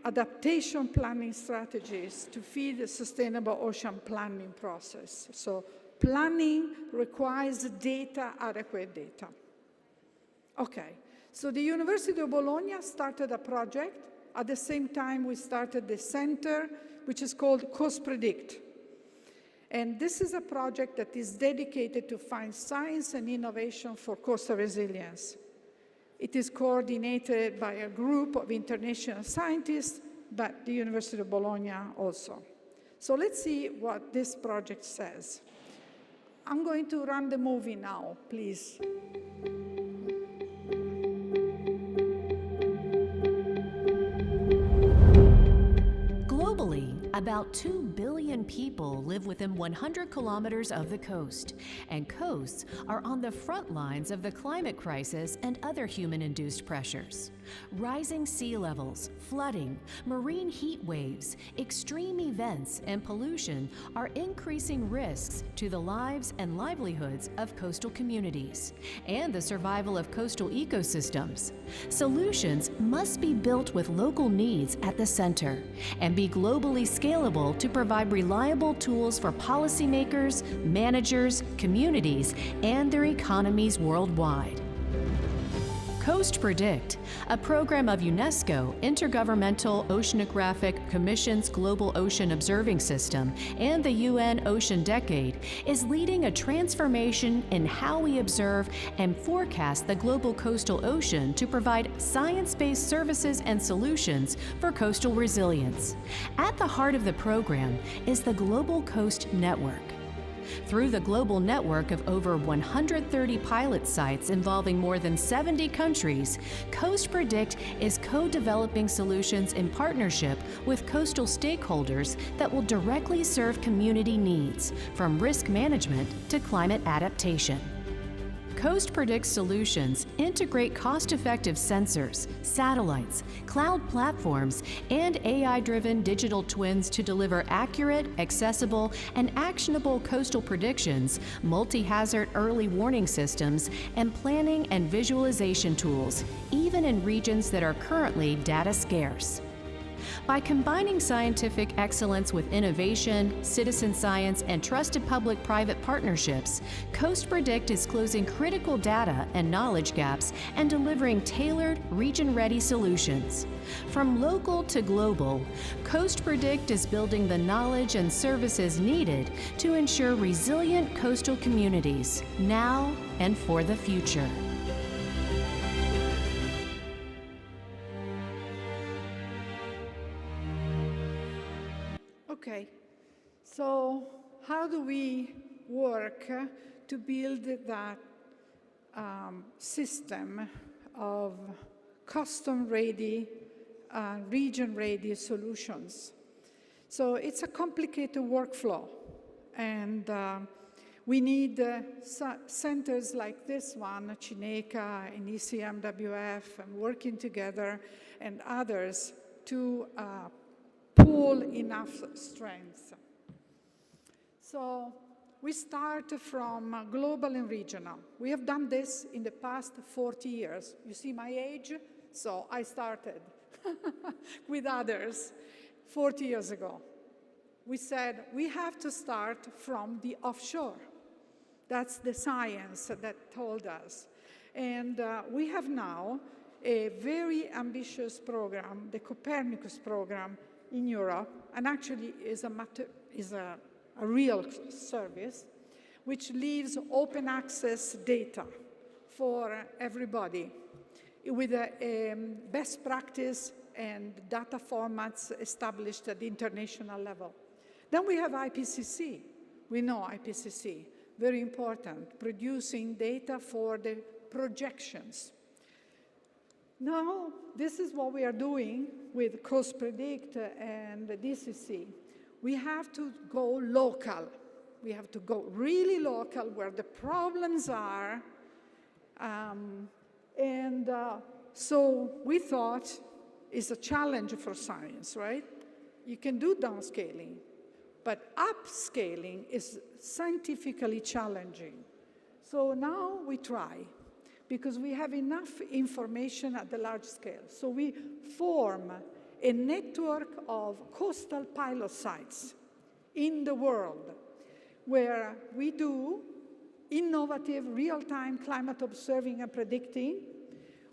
Speaker 6: adaptation planning strategies to feed a sustainable ocean planning process. So planning requires data, adequate data. Okay, so the University of Bologna started a project. At the same time, we started the center, which is called Coast Predict. And this is a project that is dedicated to find science and innovation for coastal resilience. It is coordinated by a group of international scientists, but the University of Bologna also. So let's see what this project says. I'm going to run the movie now, please.
Speaker 7: Globally, about 2 billion people live within 100 kilometers of the coast, and coasts are on the front lines of the climate crisis and other human-induced pressures. Rising sea levels, flooding, marine heat waves, extreme events, and pollution are increasing risks to the lives and livelihoods of coastal communities and the survival of coastal ecosystems. Solutions must be built with local needs at the center and be globally scalable to provide reliable tools for policymakers, managers, communities, and their economies worldwide. Coast Predict, a program of UNESCO Intergovernmental Oceanographic Commission's Global Ocean Observing System and the UN Ocean Decade, is leading a transformation in how we observe and forecast the global coastal ocean to provide science-based services and solutions for coastal resilience. At the heart of the program is the Global Coast Network. Through the global network of over 130 pilot sites involving more than 70 countries, Coast Predict is co-developing solutions in partnership with coastal stakeholders that will directly serve community needs, from risk management to climate adaptation. Coast Predict solutions integrate cost-effective sensors, satellites, cloud platforms, and AI-driven digital twins to deliver accurate, accessible, and actionable coastal predictions, multi-hazard early warning systems, and planning and visualization tools, even in regions that are currently data scarce. By combining scientific excellence with innovation, citizen science, and trusted public-private partnerships, Coast Predict is closing critical data and knowledge gaps and delivering tailored, region-ready solutions. From local to global, Coast Predict is building the knowledge and services needed to ensure resilient coastal communities, now and for the future.
Speaker 6: Okay, so how do we work to build that system of custom-ready, region-ready solutions. So it's a complicated workflow, and we need centers like this one, Cineca and ECMWF, and working together, and others to pool enough strengths. So we start from global and regional. We have done this in the past 40 years. You see my age? So I started with others 40 years ago. We said we have to start from the offshore. That's the science that told us. And we have now a very ambitious program, the Copernicus program in Europe, and actually is a real service, which leaves open access data for everybody with a best practice and data formats established at the international level. Then we have IPCC. We know IPCC, very important, producing data for the projections. Now, this is what we are doing with Coast Predict and the DCC. We have to go local. We have to go really local where the problems are. So we thought it's a challenge for science, right? You can do downscaling, but upscaling is scientifically challenging. So now we try, because we have enough information at the large scale. So we form a network of coastal pilot sites in the world where we do innovative real-time climate observing and predicting.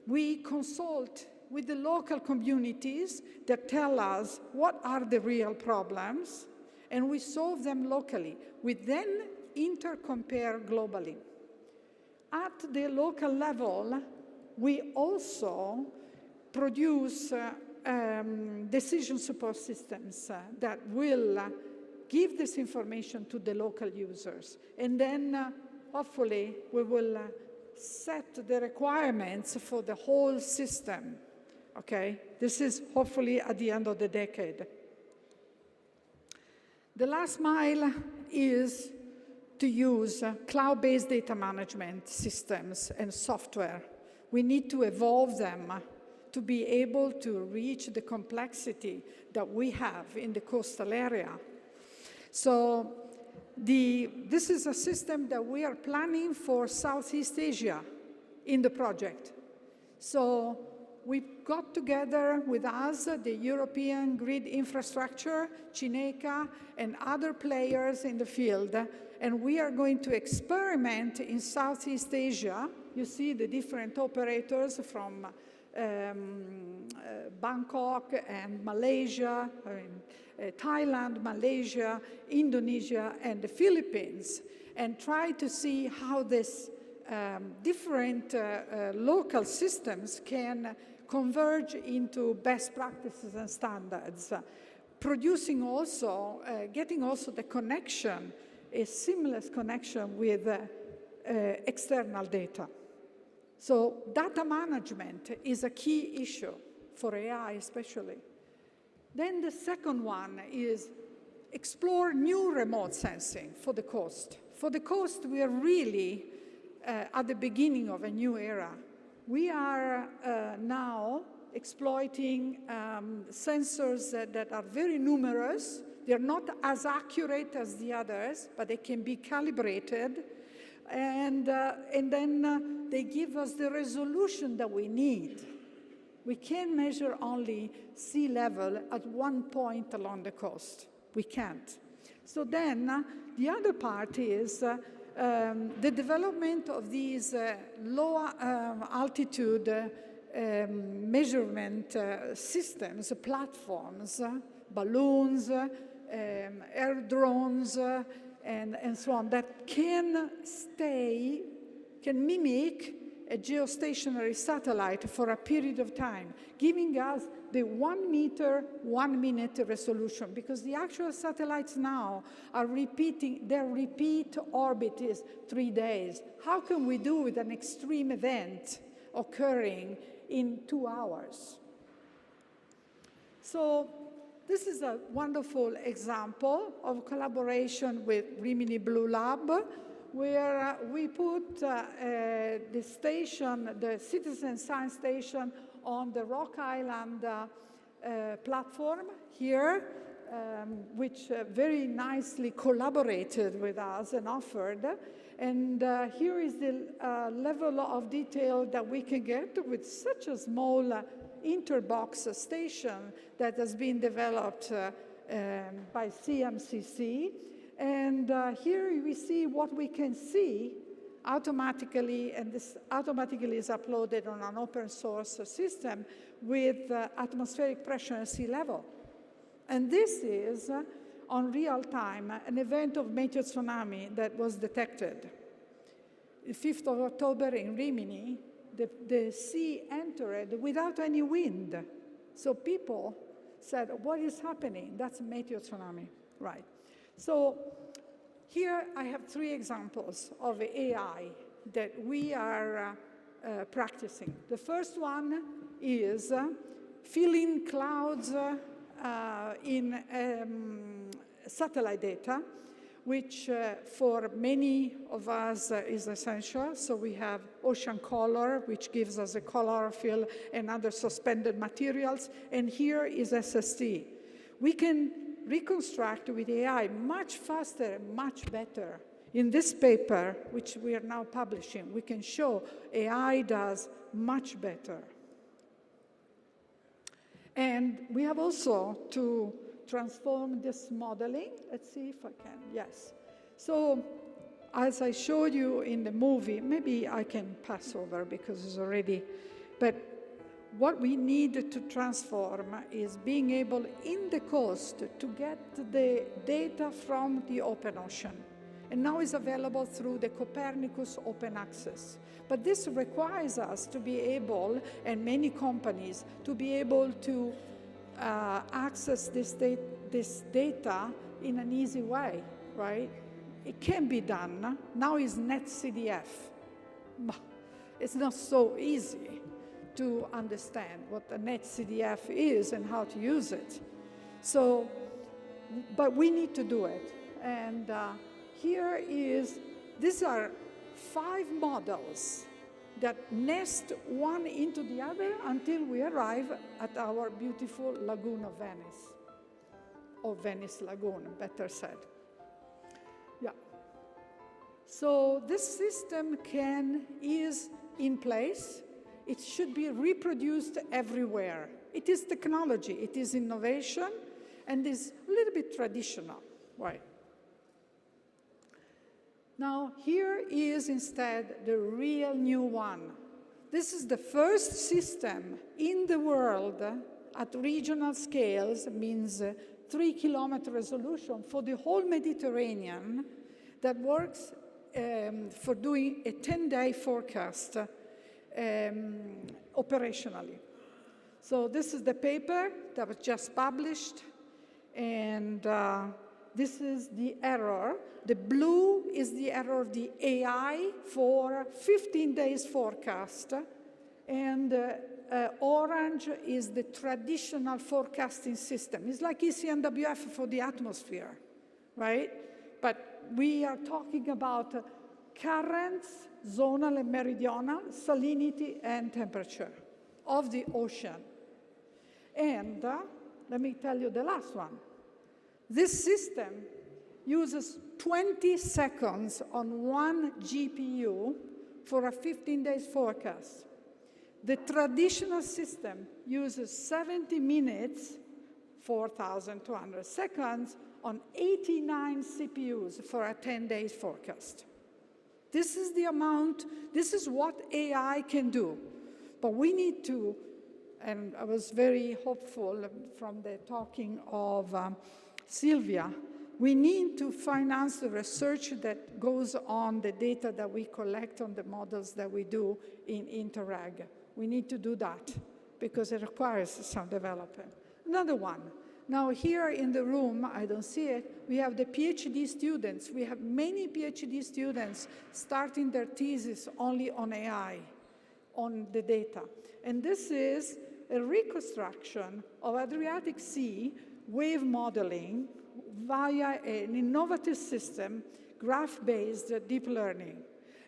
Speaker 6: We consult with the local communities that tell us what are the real problems, and we solve them locally. We then intercompare globally. At the local level, we also produce decision support systems that will give this information to the local users. And then, hopefully, we will set the requirements for the whole system, okay? This is hopefully at the end of the decade. The last mile is to use cloud-based data management systems and software. We need to evolve them to be able to reach the complexity that we have in the coastal area. So this is a system that we are planning for Southeast Asia in the project. So we got together with us, the European grid infrastructure, Cineca, and other players in the field, and we are going to experiment in Southeast Asia. You see the different operators from Bangkok and Malaysia, Thailand, Malaysia, Indonesia, and the Philippines, and try to see how this different local systems can converge into best practices and standards, producing also, getting also the connection, a seamless connection with external data. So data management is a key issue for AI especially. Then the second one is explore new remote sensing for the coast. For the coast, we are really at the beginning of a new era. We are now exploiting sensors that are very numerous. They're not as accurate as the others, but they can be calibrated. And then they give us the resolution that we need. We can measure only sea level at one point along the coast. We can't. So then the other part is the development of these low altitude measurement systems, platforms, balloons, air drones, and so on, that can mimic a geostationary satellite for a period of time, giving us the 1 meter, 1 minute resolution, because the actual satellites now are their repeat orbit is 3 days. How can we do with an extreme event occurring in 2 hours? So this is a wonderful example of collaboration with Rimini Blue Lab, where we put the station, the Citizen Science Station, on the Rock Island platform here, which very nicely collaborated with us and offered. And here is the level of detail that we can get with such a small interbox station that has been developed by CMCC. And here we see what we can see automatically, and this automatically is uploaded on an open source system with atmospheric pressure and sea level. And this is, on real time, an event of major tsunami that was detected. The 5th of October in Rimini, the sea entered without any wind. So people said, what is happening? That's a meteor tsunami, right? So here I have 3 examples of AI that we are practicing. The first one is filling clouds in satellite data, which for many of us is essential. So we have ocean color, which gives us a color fill and other suspended materials. And here is SST. We can reconstruct with AI much faster, much better. In this paper, which we are now publishing, we can show AI does much better. And we have also to transform this modeling. Let's see if I can, yes. So as I showed you in the movie, maybe I can pass over because it's already, but what we need to transform is being able in the coast to get the data from the open ocean. And now it's available through the Copernicus Open Access. But this requires us to be able, and many companies, to be able to access this data in an easy way, right? It can be done. Now is NetCDF. It's not so easy to understand what a NetCDF is and how to use it. So, but we need to do it. And these are 5 models that nest one into the other until we arrive at our beautiful lagoon of Venice, or Venice Lagoon, better said. Yeah. So this system is in place. It should be reproduced everywhere. It is technology, it is innovation, and is a little bit traditional, right? Now, here is instead the real new one. This is the first system in the world at regional scales, means 3-kilometer resolution for the whole Mediterranean, that works for doing a 10-day forecast operationally. So this is the paper that was just published, and this is the error. The blue is the error of the AI for 15 days forecast, and orange is the traditional forecasting system. It's like ECNWF for the atmosphere, right? But we are talking about currents, zonal and meridional, salinity and temperature of the ocean. And let me tell you the last one. This system uses 20 seconds on one GPU for a 15 days forecast. The traditional system uses 70 minutes, 4,200 seconds, on 89 CPUs for a 10 days forecast. This is the amount, this is what AI can do. But we need to, and I was very hopeful from the talking of Sylvia, we need to finance the research that goes on the data that we collect on the models that we do in Interreg. We need to do that because it requires some development. Another one. Now here in the room, I don't see it, we have the PhD students. We have many PhD students starting their thesis only on AI, on the data. And this is a reconstruction of Adriatic Sea wave modeling via an innovative system, graph-based deep learning.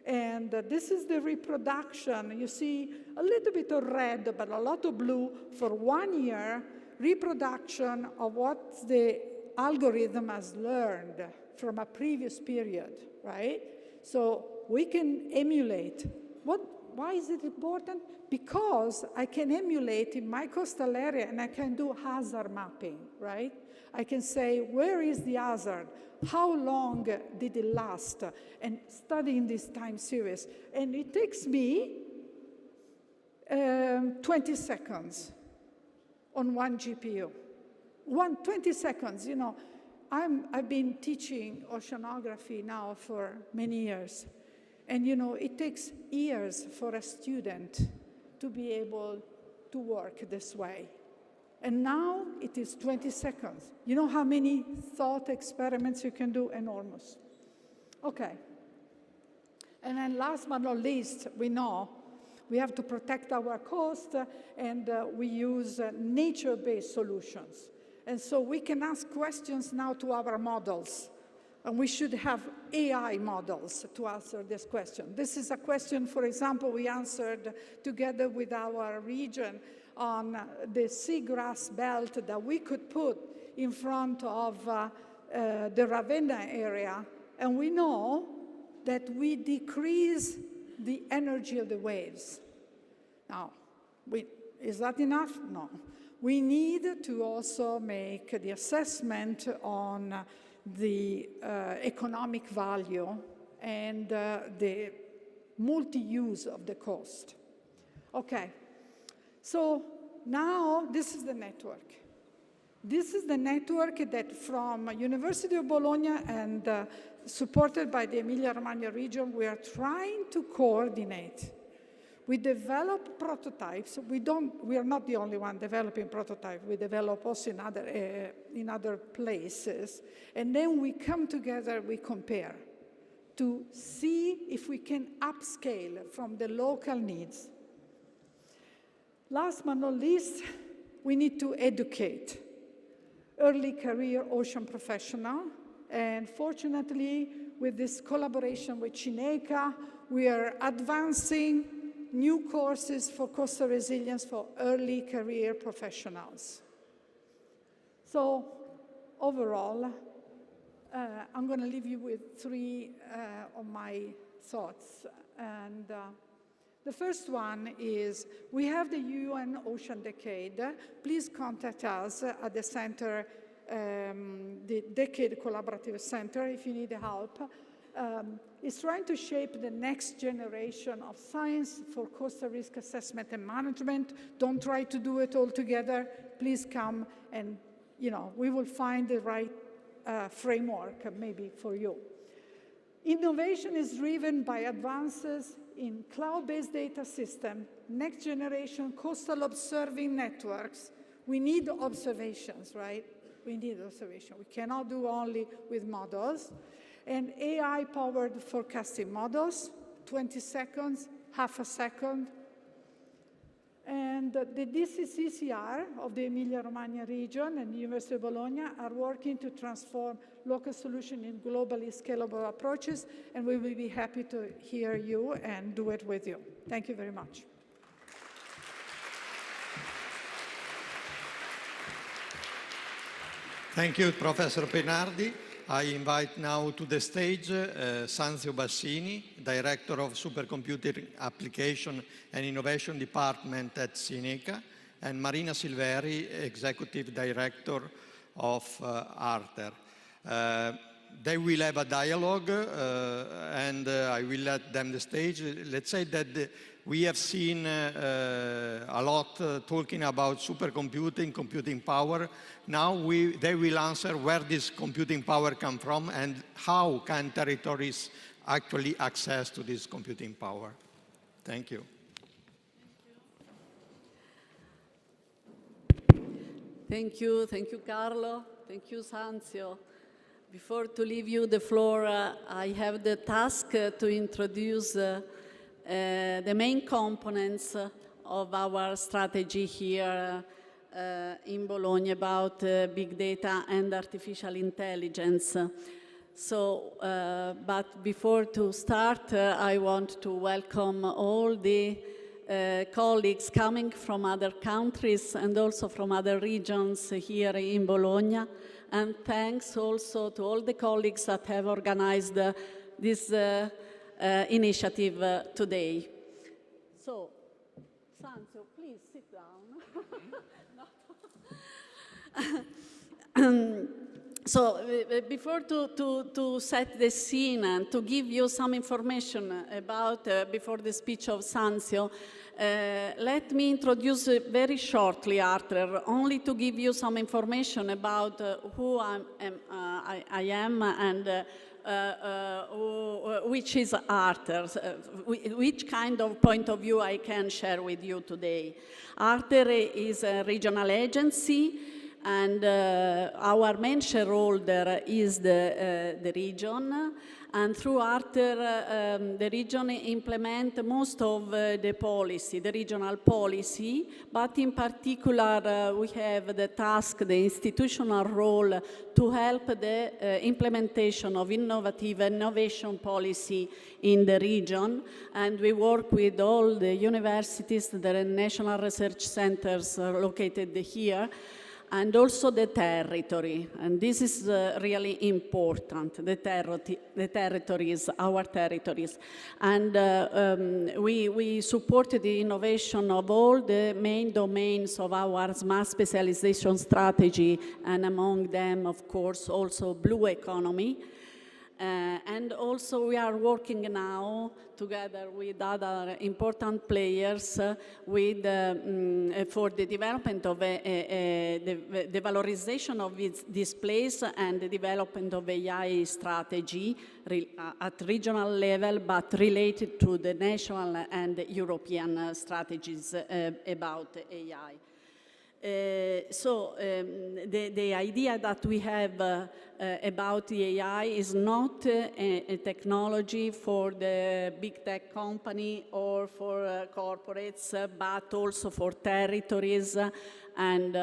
Speaker 6: And this is the reproduction. You see a little bit of red, but a lot of blue for 1 year, reproduction of what the algorithm has learned from a previous period, right? So we can emulate. Why is it important? Because I can emulate in my coastal area and I can do hazard mapping, right? I can say, where is the hazard? How long did it last? And studying this time series. And it takes me 20 seconds on one GPU. 20 seconds, you know. I've been teaching oceanography now for many years. And you know, it takes years for a student to be able to work this way. And now it is 20 seconds. You know how many thought experiments you can do? Enormous. Okay. And then last but not least, we know we have to protect our coast and we use nature-based solutions. And so we can ask questions now to our models. And we should have AI models to answer this question. This is a question, for example, we answered together with our region on the seagrass belt that we could put in front of the Ravenna area. And we know that we decrease the energy of the waves. Now, is that enough? No. We need to also make the assessment on the economic value and the multi-use of the coast. Okay, so now this is the network. This is the network that from University of Bologna and supported by the Emilia-Romagna region, we are trying to coordinate. We develop prototypes. We are not the only one developing prototypes. We develop also in other places. And then we come together, we compare to see if we can upscale from the local needs. Last but not least, we need to educate early career ocean professional. And fortunately, with this collaboration with Cineca, we are advancing new courses for coastal resilience for early career professionals. So overall, I'm going to leave you with three of my thoughts. And the first one is, we have the UN Ocean Decade. Please contact us at the center, the Decade Collaborative Center, if you need help. Is trying to shape the next generation of science for coastal risk assessment and management. Don't try to do it all together. Please come and, you know, we will find the right framework maybe for you. Innovation is driven by advances in cloud-based data system, next generation coastal observing networks. We need observations, right? We need observation. We cannot do only with models. And AI-powered forecasting models, 20 seconds, half a second. And the DCCCR of the Emilia-Romagna region and the University of Bologna are working to transform local solutions in globally scalable approaches, and we will be happy to hear you and do it with you. Thank you very much.
Speaker 1: Thank you, Professor Peinardi. I invite now to the stage Sanzio Bassini, Director of Supercomputing Application and Innovation Department at Cineca, and Marina Silveri, Executive Director of Arter. They will have a dialogue and I will let them the stage. Let's say that We have seen a lot talking about supercomputing, computing power. Now they will answer where this computing power comes from and how can territories actually access to this computing power. Thank you.
Speaker 8: Thank you, Carlo. Thank you, Sanzio. Before to leave you the floor, I have the task to introduce the main components of our strategy here in Bologna about big data and artificial intelligence. So, but before to start, I want to welcome all the colleagues coming from other countries and also from other regions here in Bologna. And thanks also to all the colleagues that have organized this initiative today. So, Sanzio, please sit down. So, before to set the scene and to give you some information about, before the speech of Sanzio, let me introduce very shortly Arthur, only to give you some information about who I am and which is Arthur, which kind of point of view I can share with you today. Arthur is a regional agency, and our main shareholder is the region. And through Arthur, the region implement most of the policy, the regional policy, but in particular, we have the task, the institutional role to help the implementation of innovation policy in the region. And we work with all the universities, the national research centers located here, and also the territory, and this is really important, the territories, our territories. And we support the innovation of all the main domains of our smart specialization strategy, and among them, of course, also blue economy. And also we are working now together with other important players with, for the development of the valorization of this place and the development of AI strategy at regional level, but related to the national and European strategies about AI. The idea that we have about the AI is not a technology for the big tech company or for corporates, but also for territories and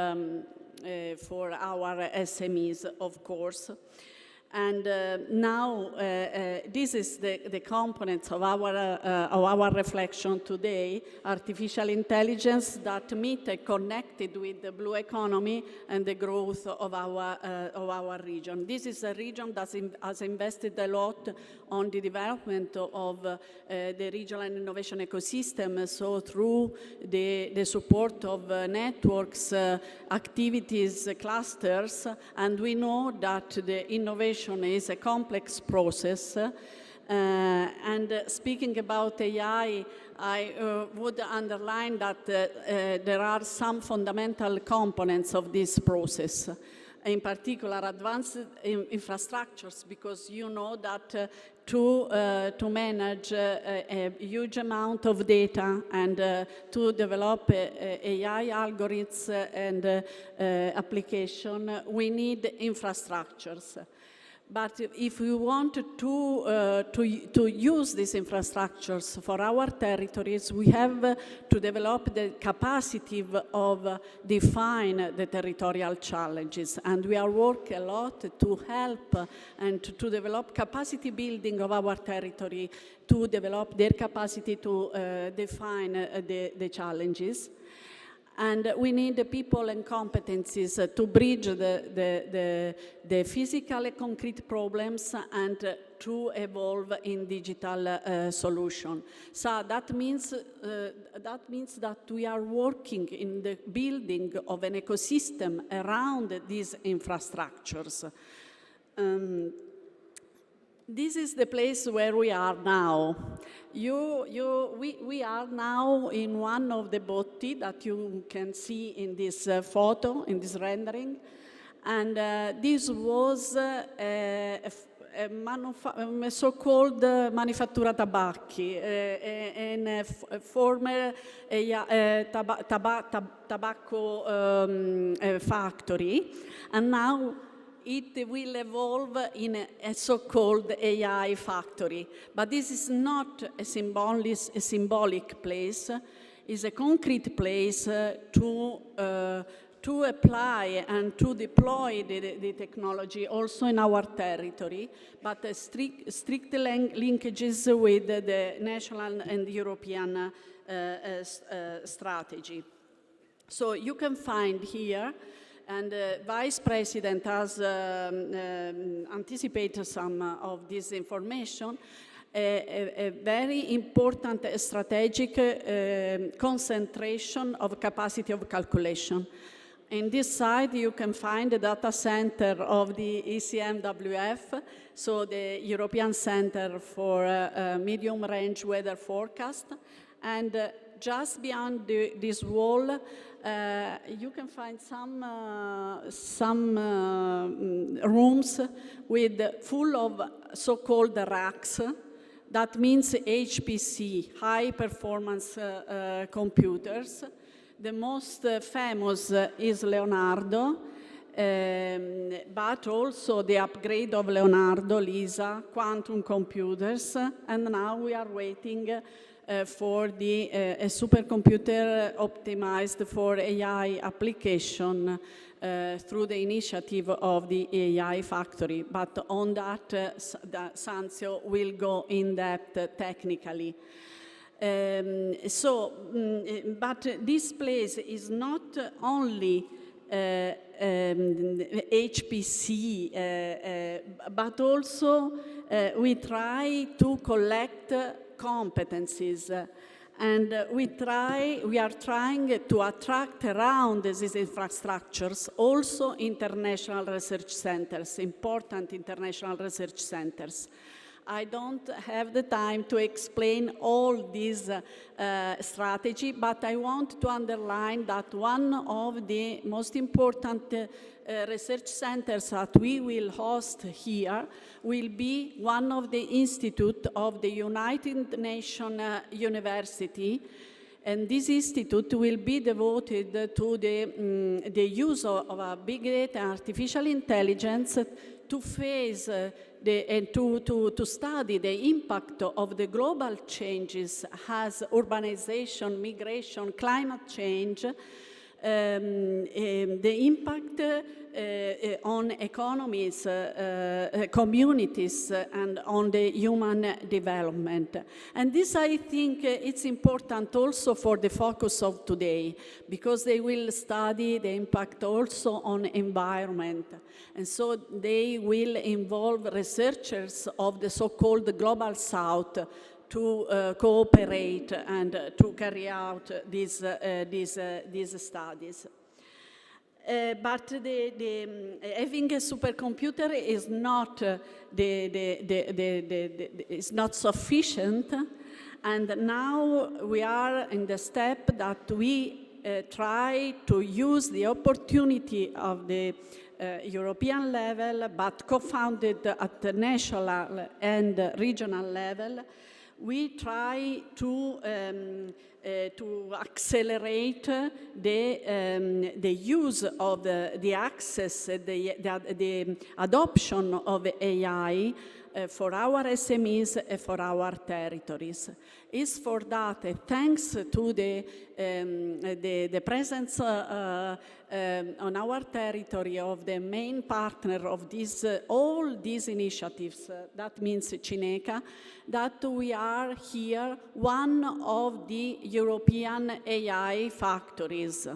Speaker 8: for our SMEs, of course. And now this is the components of our reflection today: artificial intelligence that meet connected with the blue economy and the growth of our region. This is a region that has invested a lot on the development of the regional and innovation ecosystem. So through the support of networks, activities, clusters, and we know that the innovation is a complex process. And speaking about AI, I would underline that there are some fundamental components of this process. In particular, advanced infrastructures, because you know that to manage a huge amount of data and to develop AI algorithms and application, we need infrastructures. But if we want to use these infrastructures for our territories, we have to develop the capacity of define the territorial challenges. And we are working a lot to help and to develop capacity building of our territory, to develop their capacity to define the challenges. And we need the people and competencies to bridge the physical and concrete problems and to evolve in digital solution. So that means that we are working in the building of an ecosystem around these infrastructures. this is the place where we are now. We are now in one of the botti that you can see in this photo, in this rendering. And this was a so-called Manifattura Tabacchi, a former tobacco factory. And now it will evolve in a so-called AI factory. But this is not a symbolic place. It's a concrete place to apply and to deploy the technology also in our territory, but strict linkages with the national and European strategy. So you can find here, and the Vice President has anticipated some of this information, a very important strategic concentration of capacity of calculation. In this side, you can find the data center of the ECMWF, so the European Center for Medium-Range Weather Forecast. And just beyond this wall, you can find some rooms full of so-called racks. That means HPC, high-performance computers. The most famous is Leonardo, but also the upgrade of Leonardo, LISA, quantum computers, and now we are waiting for the supercomputer optimized for AI application through the initiative of the AI factory. But on that, Sanzio will go in depth technically. But this place is not only HPC, but also we try to collect competencies, and we are trying to attract around these infrastructures also international research centers, important international research centers. I don't have the time to explain all these strategy, but I want to underline that one of the most important research centers that we will host here will be one of the institute of the United Nations University. And this institute will be devoted to the use of big data and artificial intelligence to face and to study the impact of the global changes as urbanization, migration, climate change, the impact on economies, communities, and on the human development. And this, I think, it's important also for the focus of today, because they will study the impact also on environment. And so they will involve researchers of the so-called Global South to cooperate and to carry out these studies. But having a supercomputer is not is not sufficient, and now we are in the step that we try to use the opportunity of the European level, but co-founded at the national and regional level. We try to accelerate the use of the access, the adoption of AI for our SMEs and for our territories. It's for that, thanks to the presence on our territory of the main partner of all these initiatives, that means Cineca, that we are here one of the European AI factories.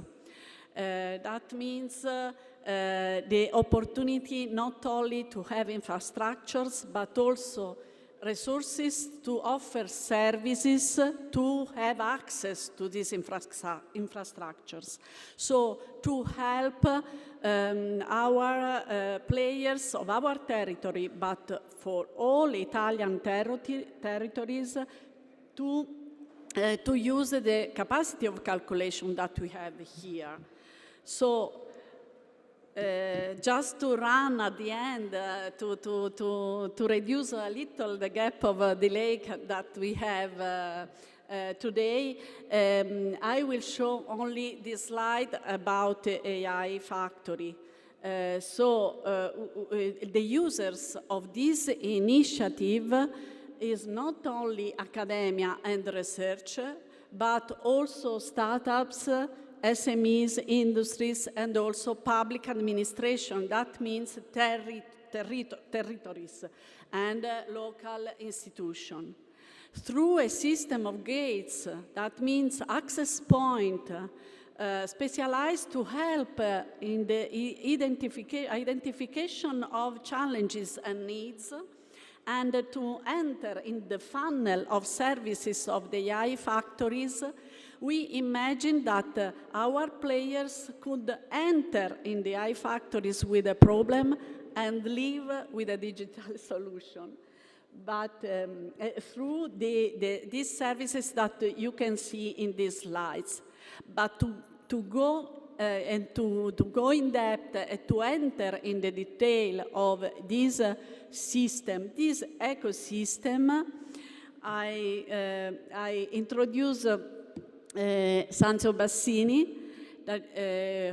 Speaker 8: That means the opportunity not only to have infrastructures, but also resources to offer services to have access to these infrastructures. So to help our players of our territory, but for all Italian territories, to use the capacity of calculation that we have here. So just to run at the end, to reduce a little the gap of delay that we have today, I will show only this slide about the AI factory. The users of this initiative is not only academia and research, but also startups, SMEs, industries, and also public administration. That means territories and local institutions. Through a system of gates, that means access point, specialized to help in the identification of challenges and needs, and to enter in the funnel of services of the AI factories, we imagine that our players could enter in the AI factories with a problem and leave with a digital solution. But through these services that you can see in these slides. But to go and to go in depth, to enter in the detail of this system, this ecosystem, I introduce Sanzio Bassini,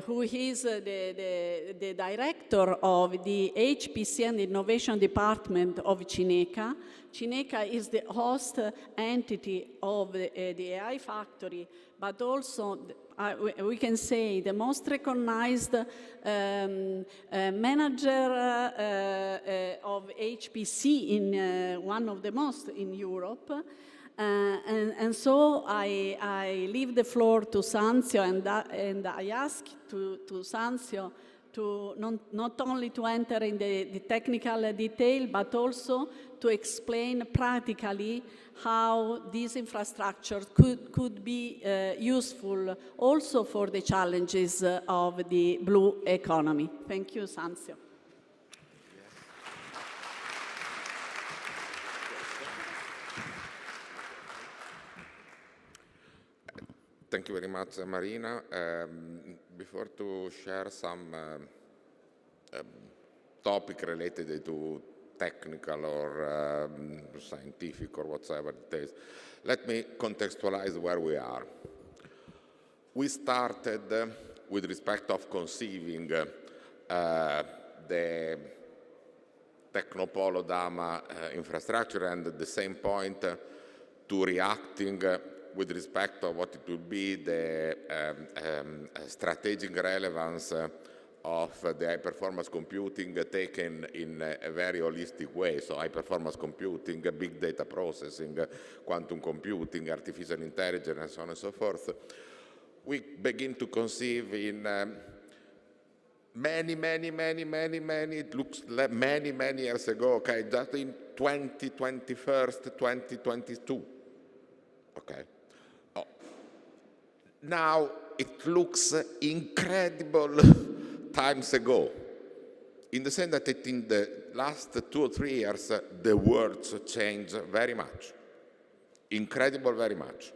Speaker 8: who is the director of the HPC and Innovation Department of Cineca. Cineca is the host entity of the AI factory, but also we can say the most recognized manager of HPC in one of the most in Europe. And so I leave the floor to Sanzio, and I ask to Sanzio to not only to enter in the technical detail, but also to explain practically how this infrastructure could be useful also for the challenges of the blue economy. Thank you, Sanzio.
Speaker 9: Thank you very much, Marina. Before to share some topic related to technical or scientific or whatsoever it is, let me contextualize where we are. We started with respect of conceiving the Tecnopolo Dama infrastructure, and at the same point to reacting with respect to what it will be the strategic relevance of the high-performance computing taken in a very holistic way. So high-performance computing, big data processing, quantum computing, artificial intelligence, and so on and so forth. We begin to conceive in many, it looks like many years ago, okay, just in 2022, okay. Now it looks incredible times ago, in the sense that in the last 2 or 3 years, the world changed very much, incredible very much.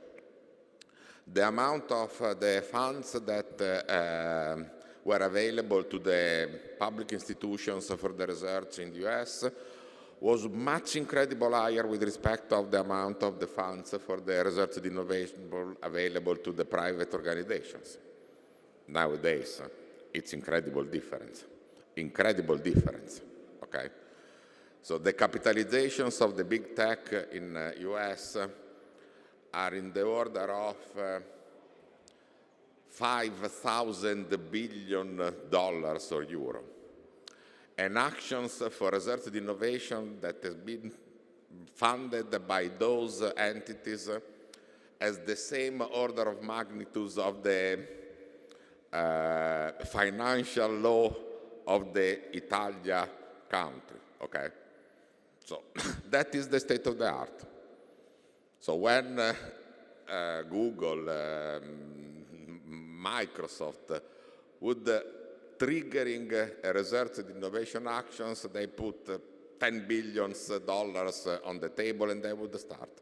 Speaker 9: The amount of the funds that were available to the public institutions for the research in the US was much incredible higher with respect of the amount of the funds for the research and innovation available to the private organizations. Nowadays, it's incredible difference, okay? So the capitalizations of the big tech in US are in the order of $5,000 billion or euro. And actions for research and innovation that has been funded by those entities has the same order of magnitudes of the financial law of the Italia country, okay? So that is the state of the art. So when Google, Microsoft would triggering a research and innovation actions, they put $10 billion on the table and they would start.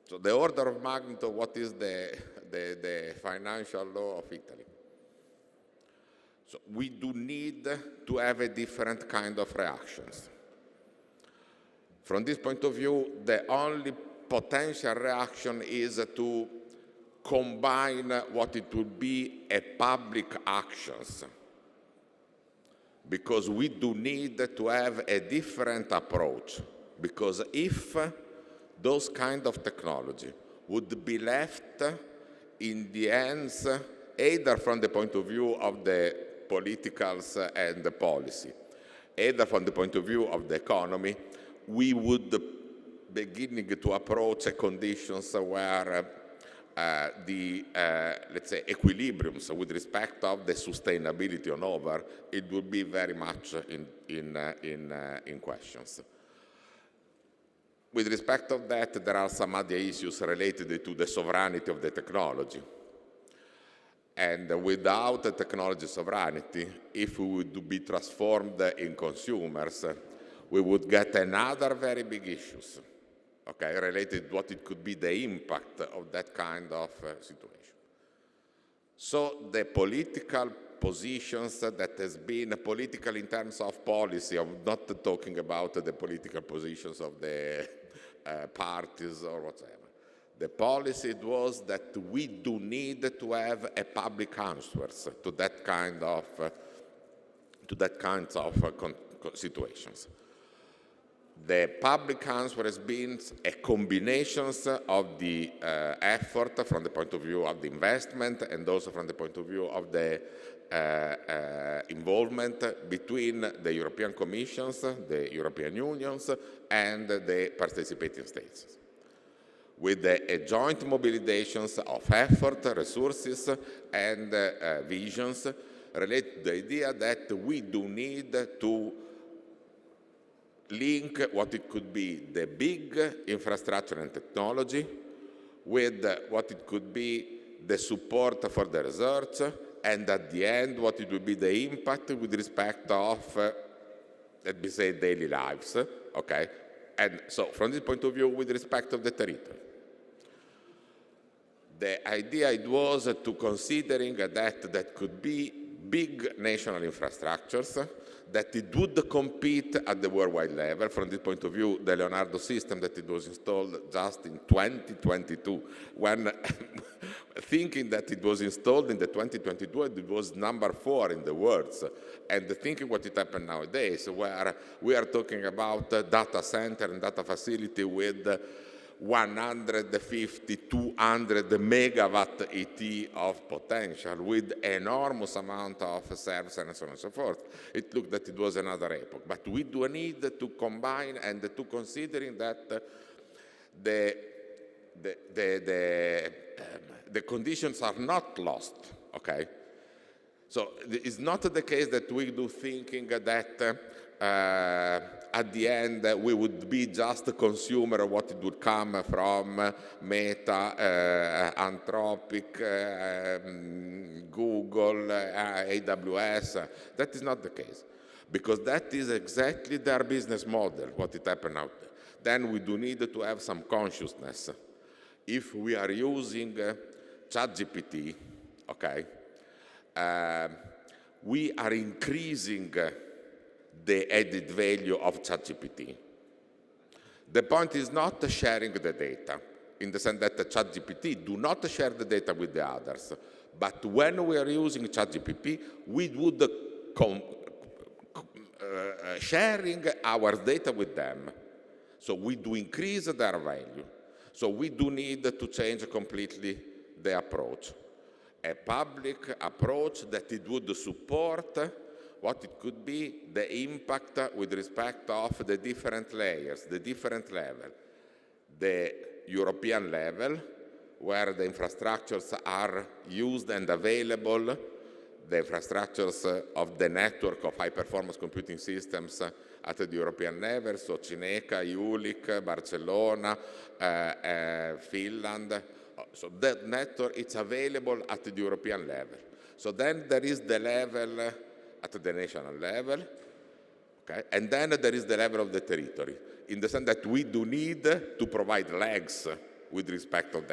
Speaker 9: So the order of magnitude, what is the financial law of Italy? So we do need to have a different kind of reactions. From this point of view, the only potential reaction is to combine what it would be a public actions, because we do need to have a different approach, because if those kind of technology would be left in the hands either from the point of view of the politicals and the policy, either from the point of view of the economy, we would beginning to approach conditions where let's say, equilibriums with respect of the sustainability on over, it would be very much in questions. With respect of that, there are some other issues related to the sovereignty of the technology. And without the technology sovereignty, if we would be transformed in consumers, we would get another very big issues, okay, related to what it could be the impact of that kind of situation. So the political positions that has been political in terms of policy, I'm not talking about the political positions of the parties or whatever. The policy was that we do need to have a public answers to that kind of situations. The public answer has been a combination of the effort from the point of view of the investment and also from the point of view of the involvement between the European Commissions, the European Unions, and the participating states, with a joint mobilizations of effort, resources, and visions related to the idea that we do need to link what it could be the big infrastructure and technology with what it could be the support for the research, and at the end what it would be the impact with respect of, let me say, daily lives, okay? And so from this point of view, with respect of the territory, the idea it was to considering that could be big national infrastructures, that it would compete at the worldwide level. From this point of view, the Leonardo system that it was installed just in 2022, when thinking that it was installed in the 2022, it was number 4 in the world. And thinking what it happened nowadays, where we are talking about data center and data facility with 150, 200 megawatt ET of potential with enormous amount of service and so on and so forth. It looked that it was another epoch. But we do need to combine and to considering that the conditions are not lost, okay? So it's not the case that we do thinking that at the end we would be just a consumer of what it would come from Meta, Anthropic, Google, AWS. That is not the case, because that is exactly their business model, what it happened out there. Then we do need to have some consciousness. If we are using ChatGPT, okay, we are increasing the added value of ChatGPT. The point is not sharing the data, in the sense that the ChatGPT do not share the data with the others. But when we are using ChatGPT, we would sharing our data with them. So we do increase their value. So we do need to change completely the approach. A public approach that it would support what it could be the impact with respect of the different layers, the different level. The European level, where the infrastructures are used and available, the infrastructures of the network of high-performance computing systems at the European level, so Cineca, Jülich, Barcelona, Finland. So that network is available at the European level. So then there is the level at the national level, okay? And then there is the level of the territory, in the sense that we do need to provide legs with respect of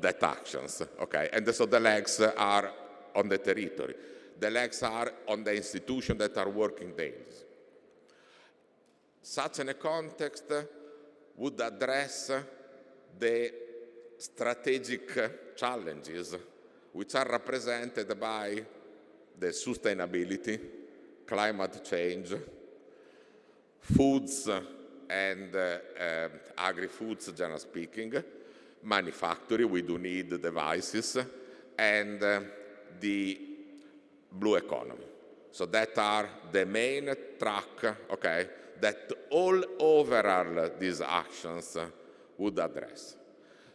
Speaker 9: that actions, okay? And so the legs are on the territory. The legs are on the institutions that are working daily. Such a context would address the strategic challenges which are represented by the sustainability, climate change, foods and agri-foods, generally speaking, manufacturing, we do need devices, and the blue economy. So that are the main track, okay, that all overall these actions would address.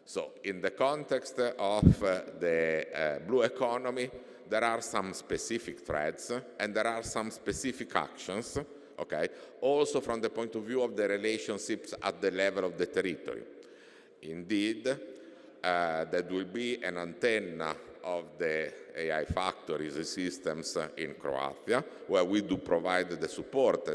Speaker 9: So in the context of the blue economy, there are some specific threads and there are some specific actions, okay, also from the point of view of the relationships at the level of the territory. Indeed, there will be an antenna of the AI factories systems in Croatia, where we do provide the support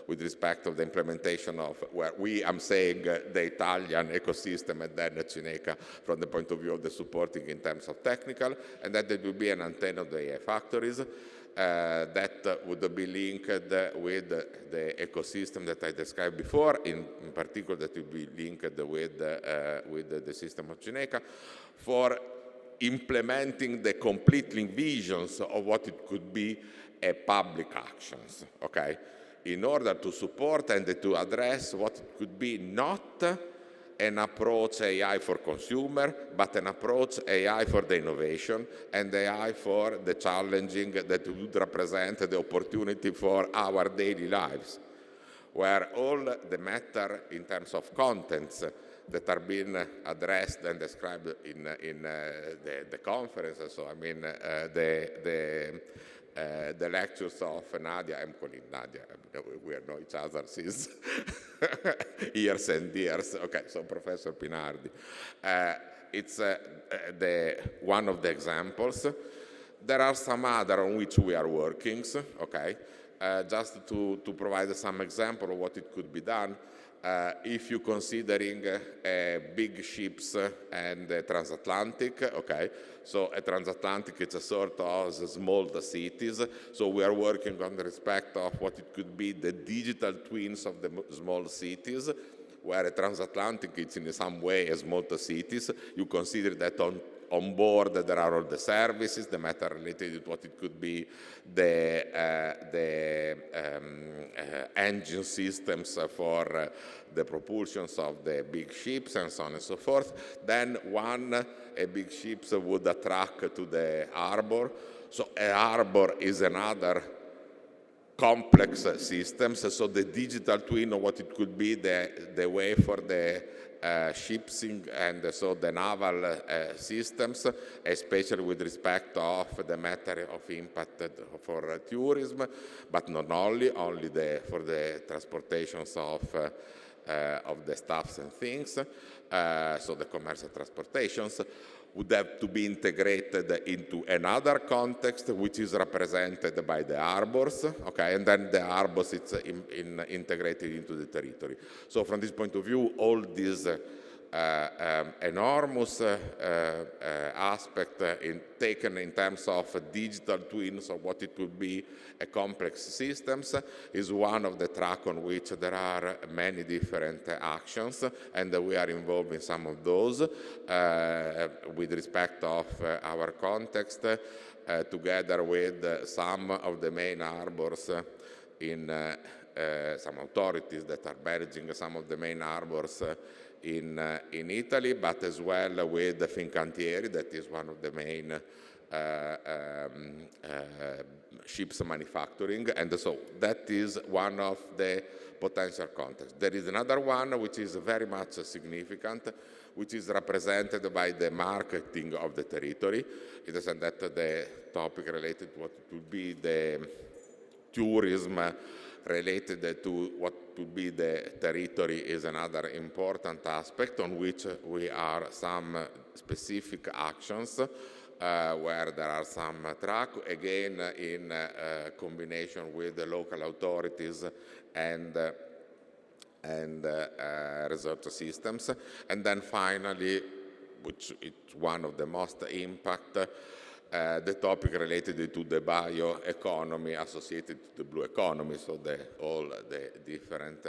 Speaker 9: with respect of the implementation of, where I'm saying the Italian ecosystem and then Cineca from the point of view of the supporting in terms of technical, and that there will be an antenna of the AI factories that would be linked with the ecosystem that I described before, in particular that will be linked with the system of Cineca, for implementing the complete visions of what it could be a public actions, okay? In order to support and to address what it could be not an approach AI for consumer, but an approach AI for the innovation and AI for the challenging that would represent the opportunity for our daily lives, where all the matter in terms of contents that are being addressed and described in the conference. So I mean the lectures of Nadia. I'm calling Nadia. We know each other since years and years. Okay, so Professor Pinardi. It's one of the examples. There are some other on which we are working. Okay, just to provide some example of what it could be done. If you're considering big ships and transatlantic, okay, so a transatlantic it's a sort of small cities, so we are working on the respect of what it could be the digital twins of the small cities, where a transatlantic it's in some way a small cities. You consider that on board there are all the services, the matter related to what it could be the engine systems for the propulsions of the big ships and so on and so forth. Then a big ship would attract to the harbor. So a harbor is another complex systems. So the digital twin of what it could be the way for the shipping and so the naval systems, especially with respect of the matter of impact for tourism, but not only for the transportations of the stuffs and things, so the commercial transportations would have to be integrated into another context, which is represented by the harbors, okay, and then the harbors it's integrated into the territory. So from this point of view, all these enormous aspect taken in terms of digital twins of what it would be a complex systems is one of the track on which there are many different actions, and we are involved in some of those with respect of our context, together with some of the main harbors in some authorities that are managing some of the main harbors in Italy, but as well with Fincantieri, that is one of the main ships manufacturing, and so that is one of the potential contexts. There is another one which is very much significant, which is represented by the marketing of the territory, in the sense that the topic related to what would be the tourism related to what would be the territory is another important aspect on which we are some specific actions where there are some track, again in combination with the local authorities and research systems. And then finally, which is one of the most impact, the topic related to the bioeconomy associated to the blue economy, so all the different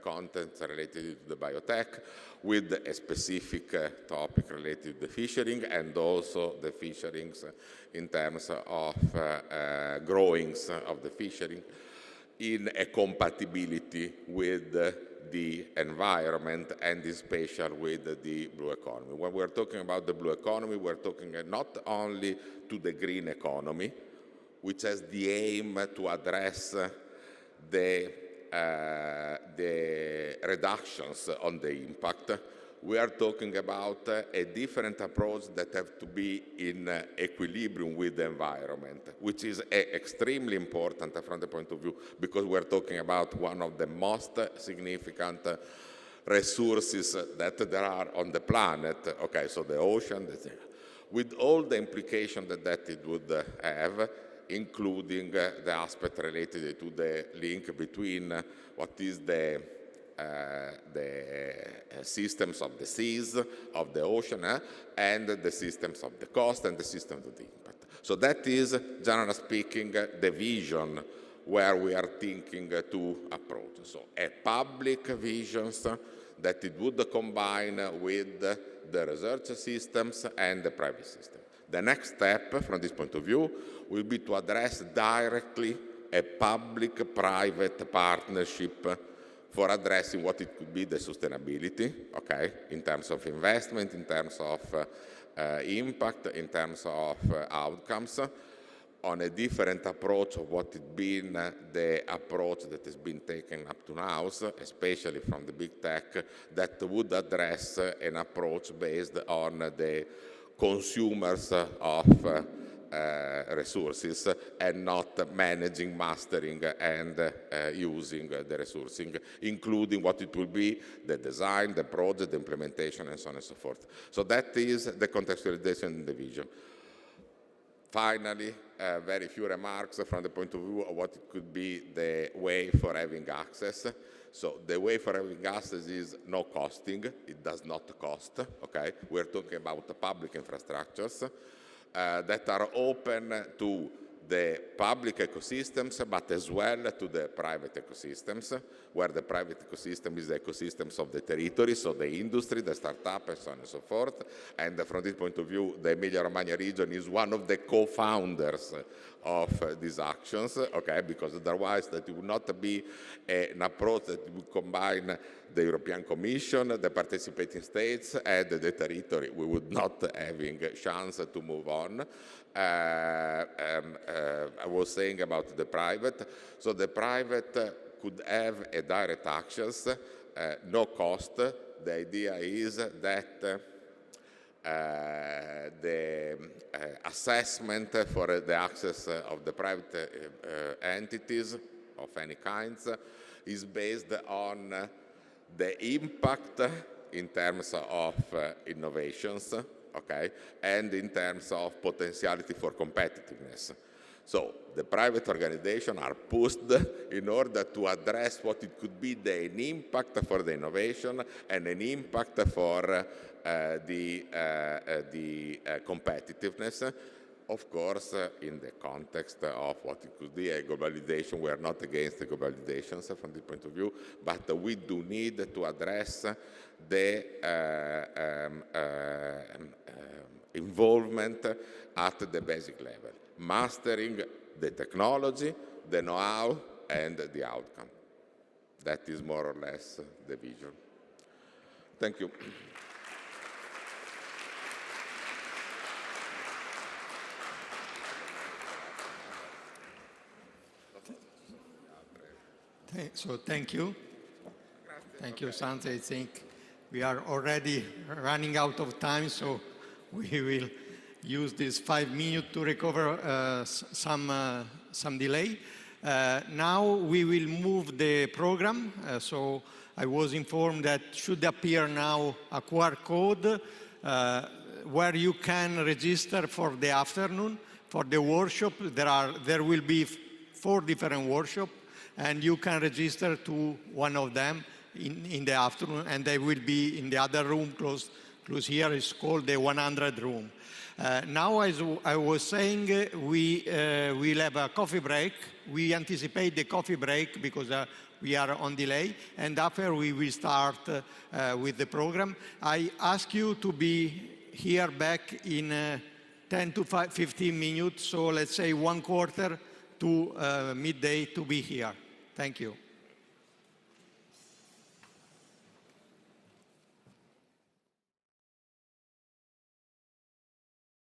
Speaker 9: contents related to the biotech, with a specific topic related to the fishing, and also the fisheries in terms of growings of the fishing in a compatibility with the environment, and in special with the blue economy. When we're talking about the blue economy, we're talking not only to the green economy, which has the aim to address the reductions on the impact. We are talking about a different approach that have to be in equilibrium with the environment, which is extremely important from the point of view, because we're talking about one of the most significant resources that there are on the planet. Okay, so the ocean, with all the implications that it would have, including the aspect related to the link between what is the systems of the seas, of the ocean, and the systems of the coast and the systems of the impact. So that is, generally speaking, the vision where we are thinking to approach. So a public vision that it would combine with the research systems and the private system. The next step from this point of view will be to address directly a public-private partnership for addressing what it could be the sustainability, okay, in terms of investment, in terms of impact, in terms of outcomes, on a different approach of what has been the approach that has been taken up to now, especially from the big tech, that would address an approach based on the consumers of resources, and not managing, mastering, and using the resourcing, including what it will be the design, the project, the implementation, and so on and so forth. So that is the contextualization in the vision. Finally, very few remarks from the point of view of what could be the way for having access. So the way for having access is no costing. It does not cost, okay? We're talking about the public infrastructures that are open to the public ecosystems, but as well to the private ecosystems, where the private ecosystem is the ecosystems of the territory, so the industry, the startup, and so on and so forth. And from this point of view, the Emilia-Romagna region is one of the co-founders of these actions, okay, because otherwise that it would not be an approach that would combine the European Commission, the participating states, and the territory. We would not having a chance to move on. I was saying about the private. So the private could have a direct access, no cost. The idea is that the assessment for the access of the private entities of any kinds is based on the impact in terms of innovations, okay, and in terms of potentiality for competitiveness. So the private organizations are pushed in order to address what it could be an impact for the innovation and an impact for the competitiveness. Of course, in the context of what it could be a globalization, we are not against the globalizations from this point of view, but we do need to address the involvement at the basic level, mastering the technology, the know-how, and the outcome. That is more or less the vision. Thank you.
Speaker 1: So thank you. Thank you, Sante. I think we are already running out of time, so we will use this 5 minutes to recover some delay. Now we will move the program. So I was informed that should appear now a QR code where you can register for the afternoon. For the workshop, there will be 4 different workshops, and you can register to one of them in the afternoon, and they will be in the other room close here. It's called the 100 room. Now, as I was saying, we will have a coffee break. We anticipate the coffee break because we are on delay, and after we will start with the program. I ask you to be here back in 10 to 15 minutes, so let's say 1/4 to midday to be here. Thank you.